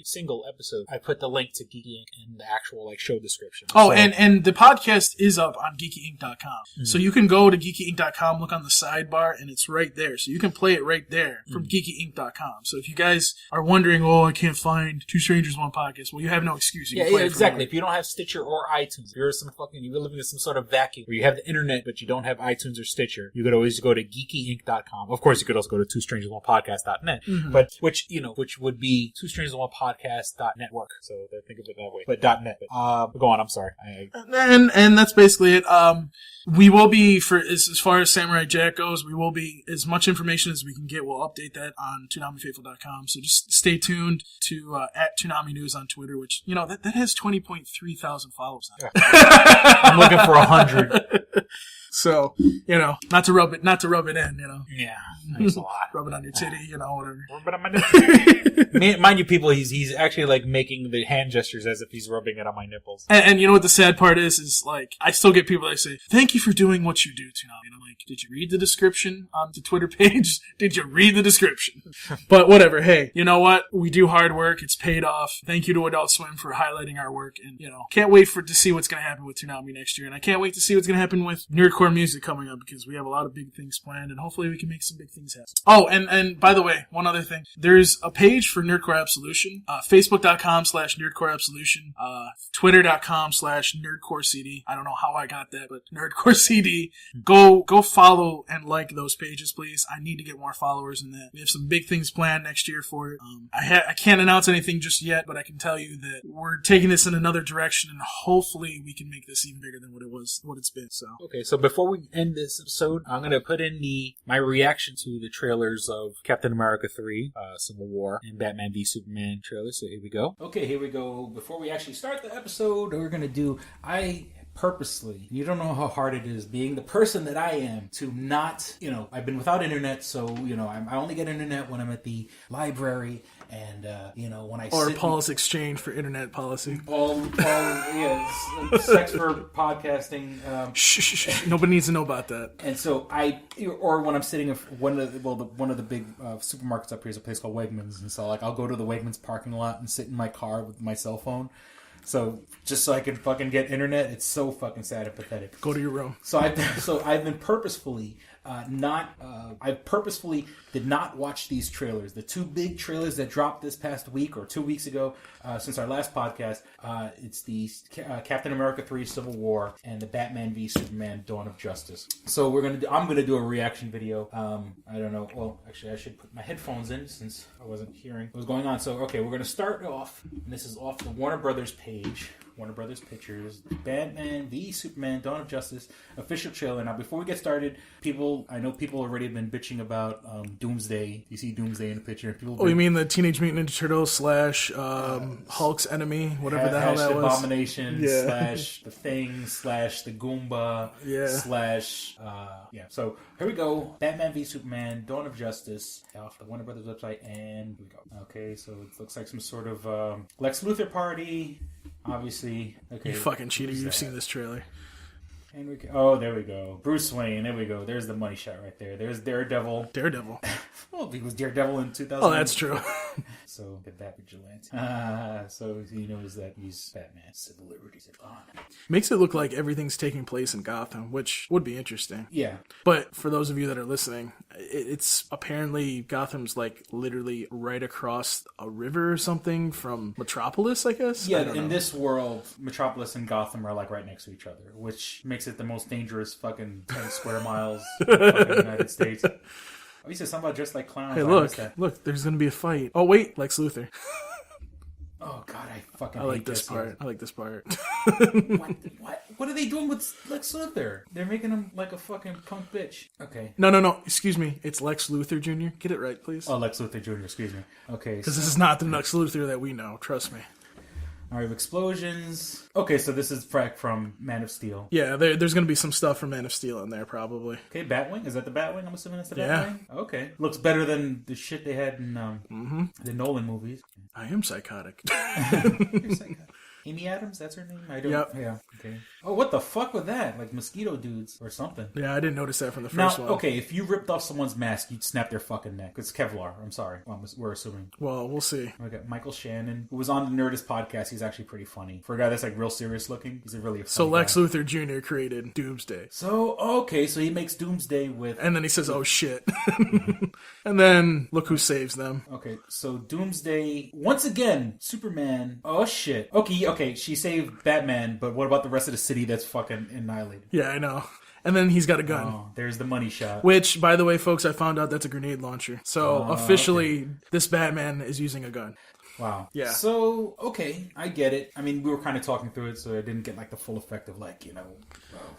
Speaker 7: single episode, I put the link to Geeky Inc. in the actual like show description.
Speaker 8: Oh, so, and the podcast is up on GeekyInc.com. Mm-hmm. So you can go to GeekyInc.com, look on the sidebar, and it's right there. So you can play it right there from GeekyInc.com. So if you guys are wondering, I can't find Two Strangers One Podcast, well, you have no excuse. You can play it
Speaker 7: exactly. If you don't have Stitcher or iTunes, if you're living in some sort of vacuum where you have the internet but you don't have iTunes or Stitcher, you could always go to GeekyInc.com. Of course, you could also go to twostrangersonepodcast.net, but which would be twostrangersonepodcast.network. So think of it that way. But .net. But, go on. I'm sorry.
Speaker 8: And that's basically it. We will be, as far as Samurai Jack goes, we will be, as much information as we can get, we'll update that on ToonamiFaithful.com. So just stay tuned to at Toonami News on Twitter, which, you know, that has 20.3 thousand followers on it.
Speaker 7: I'm looking for 100.
Speaker 8: So, you know, not to rub it in, you know.
Speaker 7: Yeah, thanks a lot.
Speaker 8: Rub it on your titty, you know, whatever.
Speaker 7: Rub it on my nipples. Mind you, people, he's actually like making the hand gestures as if he's rubbing it on my nipples.
Speaker 8: And you know what the sad part is like, I still get people that say, thank you for doing what you do, Toonami. And I'm like, did you read the description on the Twitter page? Did you read the description? But whatever, hey, you know what? We do hard work. It's paid off. Thank you to Adult Swim for highlighting our work. And, you know, can't wait to see what's going to happen with Toonami next year. And I can't wait to see what's going to happen with Nerdcore Music coming up, because we have a lot of big things planned, and hopefully we can make some big things happen. Oh, and by the way, one other thing. There's a page for Nerdcore Absolution, Facebook.com/Nerdcore Absolution, Twitter.com/Nerdcore CD. I don't know how I got that, but Nerdcore CD. Go follow and like those those pages, please. I need to get more followers in that. We have some big things planned next year for it. I can't announce anything just yet, but I can tell you that we're taking this in another direction, and hopefully we can make this even bigger than what it's been. So
Speaker 7: okay, so before we end this episode, I'm gonna put in my reaction to the trailers of Captain America 3, Civil War, and Batman v Superman trailers. So here we go. Okay, here we go. Before we actually start the episode, we're gonna do purposely, you don't know how hard it is being the person that I am to not, I've been without internet, so, I only get internet when I'm at the library, and, when I
Speaker 8: or Paul's exchange for internet policy.
Speaker 7: Paul, sex for podcasting.
Speaker 8: Shh, nobody needs to know about that.
Speaker 7: And so or when I'm sitting in one of the big supermarkets up here is a place called Wegmans, and so, I'll go to the Wegmans parking lot and sit in my car with my cell phone. So just so I can fucking get internet, it's so fucking sad and pathetic.
Speaker 8: Go to your room.
Speaker 7: So I've been purposefully I purposefully did not watch these trailers. The two big trailers that dropped this past week or 2 weeks ago, since our last podcast, it's the Captain America 3 Civil War and the Batman v Superman Dawn of Justice. So I'm gonna do a reaction video. I don't know. Well, actually, I should put my headphones in since I wasn't hearing what was going on. So okay, we're gonna start off, and this is off the Warner Brothers page. Warner Brothers Pictures, Batman v Superman, Dawn of Justice, official trailer. Now, before we get started, I know people already have been bitching about Doomsday. You see Doomsday in the picture.
Speaker 8: You mean the Teenage Mutant Ninja Turtles / Hulk's enemy, whatever the hell that was?
Speaker 7: Abomination / the Thing / the Goomba / So here we go. Batman v Superman, Dawn of Justice, off the Warner Brothers website, and here we go. Okay, so it looks like some sort of Lex Luthor party. Obviously, okay.
Speaker 8: You fucking cheater! You've seen this trailer.
Speaker 7: Oh, there we go. Bruce Wayne. There we go. There's the money shot right there. There's Daredevil. Well, he was Daredevil in 2000.
Speaker 8: Oh, that's true.
Speaker 7: So, the Bat Vigilante. So, he knows that he's Batman. Civil liberties are gone.
Speaker 8: Makes it look like everything's taking place in Gotham, which would be interesting.
Speaker 7: Yeah.
Speaker 8: But for those of you that are listening, it's apparently Gotham's literally right across a river or something from Metropolis, I guess?
Speaker 7: Yeah, in this world, Metropolis and Gotham are right next to each other, which makes it the most dangerous fucking 10 square miles in the fucking United States. Oh, you said something about dressed like clowns.
Speaker 8: Hey, look, there's going to be a fight. Oh, wait, Lex Luthor.
Speaker 7: Oh, God, I fucking
Speaker 8: hate
Speaker 7: this
Speaker 8: part. I like this part.
Speaker 7: What are they doing with Lex Luthor? They're making him like a fucking punk bitch. Okay.
Speaker 8: No. Excuse me. It's Lex Luthor Jr. Get it right, please.
Speaker 7: Oh, Lex Luthor Jr. Excuse me. Okay.
Speaker 8: Because this is not the Lex Luthor that we know. Trust me.
Speaker 7: All right, explosions. Okay, so this is from Man of Steel.
Speaker 8: Yeah, there's going to be some stuff from Man of Steel in there, probably.
Speaker 7: Okay, Batwing? Is that the Batwing? I'm assuming that's the Batwing? Okay. Looks better than the shit they had in the Nolan movies.
Speaker 8: I am psychotic.
Speaker 7: You're psychotic. Amy Adams, that's her name? I don't.
Speaker 8: Yep.
Speaker 7: Yeah. Okay. Oh, what the fuck with that? Like mosquito dudes or something.
Speaker 8: Yeah, I didn't notice that from the first one.
Speaker 7: Okay, if you ripped off someone's mask, you'd snap their fucking neck. It's Kevlar. I'm sorry. We're assuming.
Speaker 8: Well, we'll see.
Speaker 7: We got Michael Shannon, who was on the Nerdist podcast. He's actually pretty funny. For a guy that's real serious looking, he's a really funny
Speaker 8: So Lex
Speaker 7: guy.
Speaker 8: Luthor Jr. created Doomsday.
Speaker 7: So, okay, so he makes Doomsday with...
Speaker 8: And then he says, oh shit. And then look who saves them.
Speaker 7: Okay, so Doomsday... Once again, Superman... Oh shit. Okay, she saved Batman, but what about the rest of the city that's fucking annihilated?
Speaker 8: Yeah, I know. And then he's got a gun.
Speaker 7: Oh, there's the money shot.
Speaker 8: Which, by the way, folks, I found out that's a grenade launcher. So officially, this Batman is using a gun.
Speaker 7: Wow.
Speaker 8: Yeah.
Speaker 7: So, okay, I get it. I mean, we were kind of talking through it, so I didn't get the full effect of oh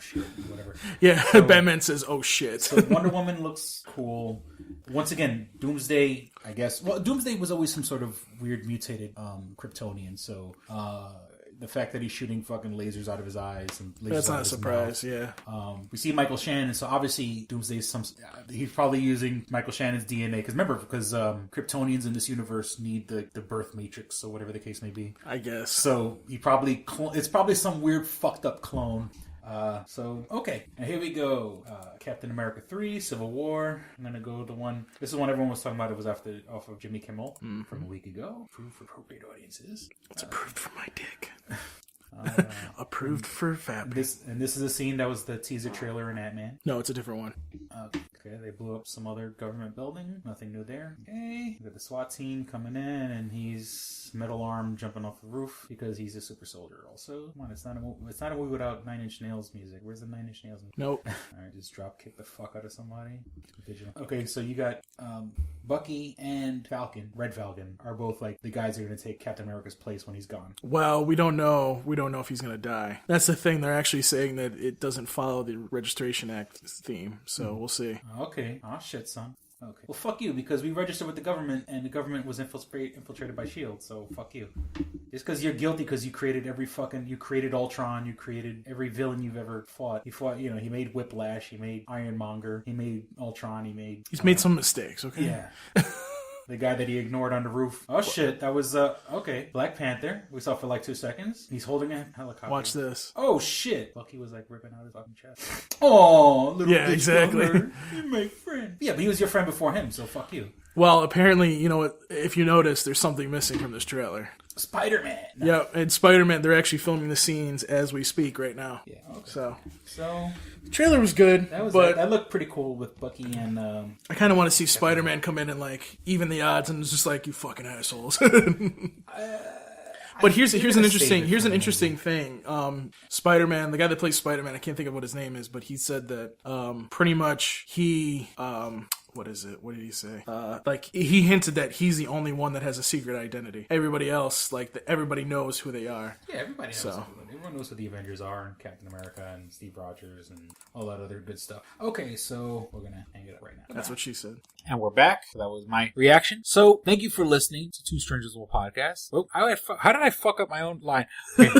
Speaker 7: shit, whatever.
Speaker 8: Yeah, so, Batman says, oh shit.
Speaker 7: So Wonder Woman looks cool. Once again, Doomsday, I guess. Well, Doomsday was always some sort of weird mutated Kryptonian, so... the fact that he's shooting fucking lasers out of his eyes and lasers
Speaker 8: that's
Speaker 7: out
Speaker 8: not
Speaker 7: of
Speaker 8: a
Speaker 7: his
Speaker 8: surprise.
Speaker 7: mouth. We see Michael Shannon, so obviously Doomsday's he's probably using Michael Shannon's DNA because Kryptonians in this universe need the birth matrix, or whatever the case may be.
Speaker 8: I guess
Speaker 7: so. He probably it's probably some weird fucked up clone. Okay, now here we go. Captain America 3, Civil War. I'm gonna go the one. This is one everyone was talking about. It was off of Jimmy Kimmel from a week ago. Approved for appropriate audiences.
Speaker 8: It's approved for my dick. Approved for fabric.
Speaker 7: This is a scene that was the teaser trailer in Ant-Man.
Speaker 8: No, it's a different one.
Speaker 7: Okay, they blew up some other government building. Nothing new there. Okay, we got the SWAT team coming in, and he's metal arm jumping off the roof because he's a super soldier. Also, come on, it's not a movie without Nine Inch Nails music. Where's the Nine Inch Nails music?
Speaker 8: Nope.
Speaker 7: All right, just drop kick the fuck out of somebody. Okay, so you got Bucky and Falcon, Red Falcon, are both like the guys that are going to take Captain America's place when he's gone.
Speaker 8: Well, we don't know. We don't know if he's going to die. That's the thing. They're actually saying that it doesn't follow the Registration Act theme. So we'll see.
Speaker 7: Okay. Oh shit, son. Okay. Well, fuck you, because we registered with the government, and the government was infiltrated by S.H.I.E.L.D., so fuck you. Just because you're guilty because you created you created Ultron, you created every villain you've ever fought. He fought, he made Whiplash, he made Ironmonger, he made Ultron,
Speaker 8: He's made some mistakes, okay?
Speaker 7: Yeah. The guy that he ignored on the roof. Oh shit, that was, okay. Black Panther, we saw for like 2 seconds. He's holding a helicopter.
Speaker 8: Watch this.
Speaker 7: Oh shit. Bucky was like ripping out his fucking chest. Oh, little
Speaker 8: yeah, exactly.
Speaker 7: You're my friend. Yeah, but he was your friend before him, so fuck you.
Speaker 8: Well, apparently, if you notice, there's something missing from this trailer.
Speaker 7: Spider-Man. No.
Speaker 8: Yeah, and Spider-Man, they're actually filming the scenes as we speak right now.
Speaker 7: Yeah, okay. So
Speaker 8: the trailer was good,
Speaker 7: that looked pretty cool with Bucky and...
Speaker 8: I kind of want to see Spider-Man come in and, like, even the odds, and it's just like, you fucking assholes. But here's an interesting thing. Spider-Man, the guy that plays Spider-Man, I can't think of what his name is, but he said that pretty much he... what is it? What did he say? He hinted that he's the only one that has a secret identity. Everybody else, everybody knows who they are.
Speaker 7: Yeah, everybody knows. Everyone knows who the Avengers are, and Captain America, and Steve Rogers, and all that other good stuff. Okay, so we're gonna hang it up right now.
Speaker 8: That's what she said.
Speaker 11: And we're back. That was my reaction. So, thank you for listening to Two Strangers One Podcast. Oh, how did I fuck up my own line? Okay.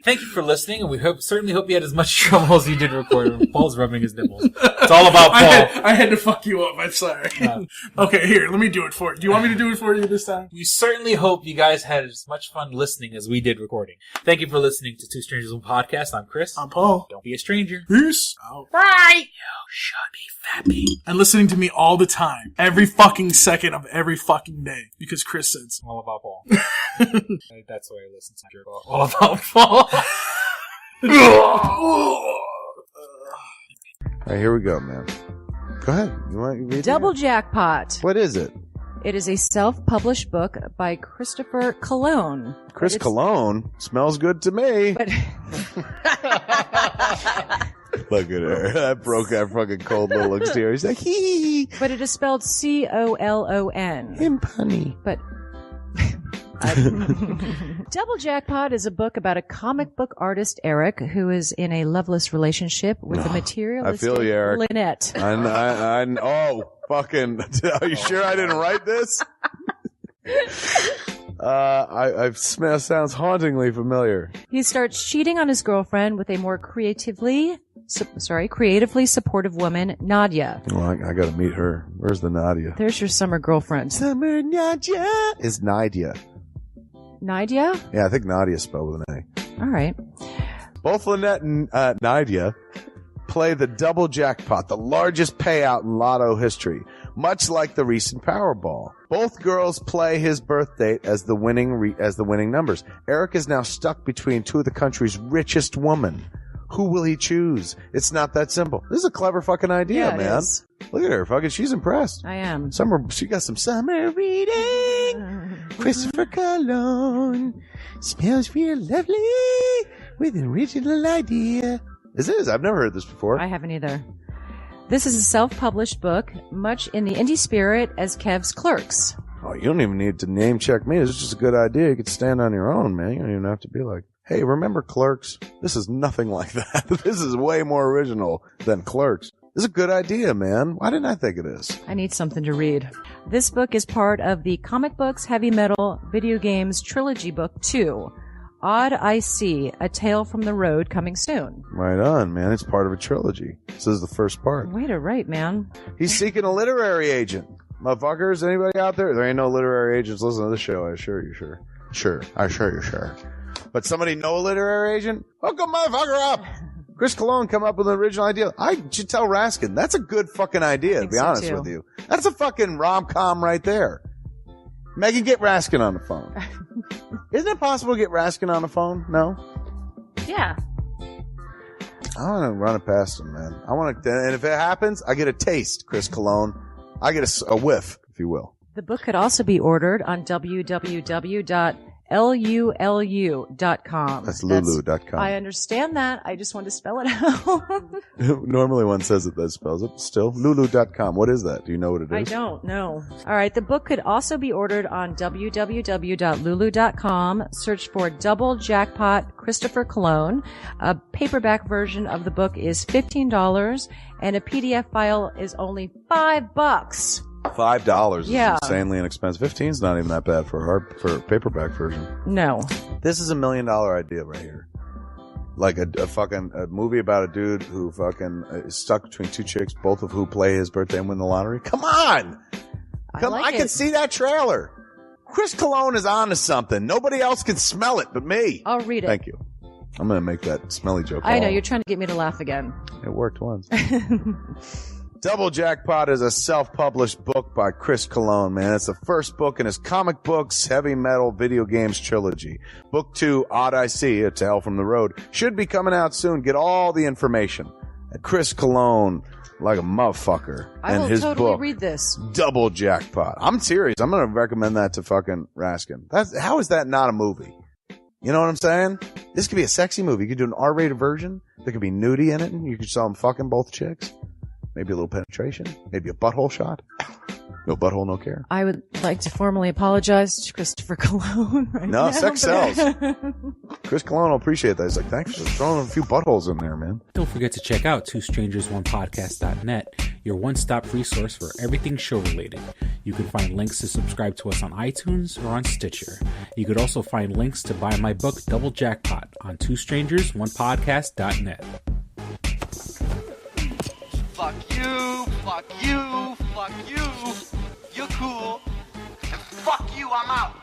Speaker 11: Thank you for listening, and we certainly hope you had as much trouble as you did recording. Paul's rubbing his nipples. It's all about Paul.
Speaker 8: I had to fuck you up. I'm sorry. Okay, here, let me do it for you. Do you want me to do it for you this time?
Speaker 11: We certainly hope you guys had as much fun listening as we did recording. Thank you for listening to Two Strangers One Podcast. I'm Chris.
Speaker 8: I'm Paul.
Speaker 11: Don't be a stranger.
Speaker 8: Peace out.
Speaker 11: Bye. You should be fappy.
Speaker 8: And listening to me all the time. Every fucking second of every fucking day. Because Chris said so.
Speaker 11: All about Paul. That's why I listen to your All about Paul.
Speaker 12: All right, here we go, man. Go ahead. You want to read
Speaker 13: Double Jackpot.
Speaker 12: What is it?
Speaker 13: It is a self-published book by Christopher Cologne.
Speaker 12: Chris Cologne? Smells good to me.
Speaker 13: But
Speaker 12: look at her. That broke that fucking cold little exterior. He's like, hee.
Speaker 13: But it is spelled Colon.
Speaker 12: Him punny.
Speaker 13: But Double Jackpot is a book about a comic book artist, Eric, who is in a loveless relationship with a materialistic
Speaker 12: I feel you, Eric.
Speaker 13: Lynette.
Speaker 12: Oh, fucking. Are you sure I didn't write this? Sounds hauntingly familiar.
Speaker 13: He starts cheating on his girlfriend with a more creatively supportive woman, Nadia.
Speaker 12: Well, I gotta meet her. Where's the Nadia?
Speaker 13: There's your summer girlfriend.
Speaker 12: Summer Nadia is Nadia.
Speaker 13: Nadia?
Speaker 12: Yeah, I think Nadia is spelled with an A.
Speaker 13: All right.
Speaker 12: Both Lynette and Nadia play the double jackpot, the largest payout in lotto history, much like the recent Powerball. Both girls play his birth date as the winning numbers. Eric is now stuck between two of the country's richest women. Who will he choose? It's not that simple. This is a clever fucking idea, man.
Speaker 13: Is.
Speaker 12: Look at her, fucking. She's impressed.
Speaker 13: I am.
Speaker 12: She got some summer reading. Christopher Cologne smells real lovely with an original idea. This is. I've never heard this before.
Speaker 13: I haven't either. This is a self-published book, much in the indie spirit as Kev's Clerks.
Speaker 12: Oh, you don't even need to name check me. This is just a good idea. You could stand on your own, man. You don't even have to be like, hey, remember Clerks? This is nothing like that. This is way more original than Clerks. This is a good idea, man. Why didn't I think of this?
Speaker 13: I need something to read. This book is part of the Comic Books, Heavy Metal, Video Games Trilogy Book 2. Odd I See, A Tale from the Road, coming soon.
Speaker 12: Right on, man. It's part of a trilogy. This is the first part.
Speaker 13: Way to write, man.
Speaker 12: He's seeking a literary agent. Motherfuckers, anybody out there? There ain't no literary agents listening to this show, I assure you, sure. Sure. I assure you, sure. But somebody know a literary agent? Hook a motherfucker up! Chris Cologne come up with an original idea. I should tell Raskin. That's a good fucking idea, to be honest with you. That's a fucking rom-com right there. Megan, get Raskin on the phone. Isn't it possible to get Raskin on the phone? No?
Speaker 13: Yeah.
Speaker 12: I want to run it past him, man. I want to, and if it happens, I get a taste, Chris Cologne. I get a whiff, if you will.
Speaker 13: The book could also be ordered on www.lulu.com.
Speaker 12: That's lulu.com.
Speaker 13: I understand that. I just want to spell it out.
Speaker 12: Normally one says it, that spells it. Still, lulu.com. What is that? Do you know what it is?
Speaker 13: I don't know. All right. The book could also be ordered on www.lulu.com. Search for Double Jackpot Christopher Cologne. A paperback version of the book is $15 and a PDF file is only $5.
Speaker 12: $5 is
Speaker 13: Yeah.
Speaker 12: insanely inexpensive. 15's not even that bad for a paperback version.
Speaker 13: No.
Speaker 12: This is $1 million idea right here. Like a movie about a dude who fucking is stuck between two chicks, both of who play his birthday and win the lottery. Come on! I can see that trailer. Chris Cologne is on to something. Nobody else can smell it but me.
Speaker 13: I'll read it.
Speaker 12: Thank you. I'm going to make that smelly joke.
Speaker 13: I know. You're trying to get me to laugh again.
Speaker 12: It worked once. Double Jackpot is a self-published book by Chris Cologne, man. It's the first book in his comic books, heavy metal, video games trilogy. Book 2, Odd I See, A Tale from the Road, should be coming out soon. Get all the information at Chris Cologne, like a motherfucker.
Speaker 13: I
Speaker 12: and
Speaker 13: will
Speaker 12: his
Speaker 13: totally
Speaker 12: book,
Speaker 13: read this.
Speaker 12: Double Jackpot. I'm serious. I'm going to recommend that to fucking Raskin. How is that not a movie? You know what I'm saying? This could be a sexy movie. You could do an R-rated version. There could be nudie in it, and you could show them fucking both chicks. Maybe a little penetration. Maybe a butthole shot. No butthole, no care.
Speaker 13: I would like to formally apologize to Christopher Cologne right now.
Speaker 12: No, sex sells. Chris Cologne will appreciate that. He's like, thanks for throwing a few buttholes in there, man.
Speaker 11: Don't forget to check out twostrangersonepodcast.net, your one-stop resource for everything show-related. You can find links to subscribe to us on iTunes or on Stitcher. You could also find links to buy my book, Double Jackpot, on twostrangersonepodcast.net.
Speaker 14: Fuck you, fuck you, fuck you. You're cool. And fuck you, I'm out.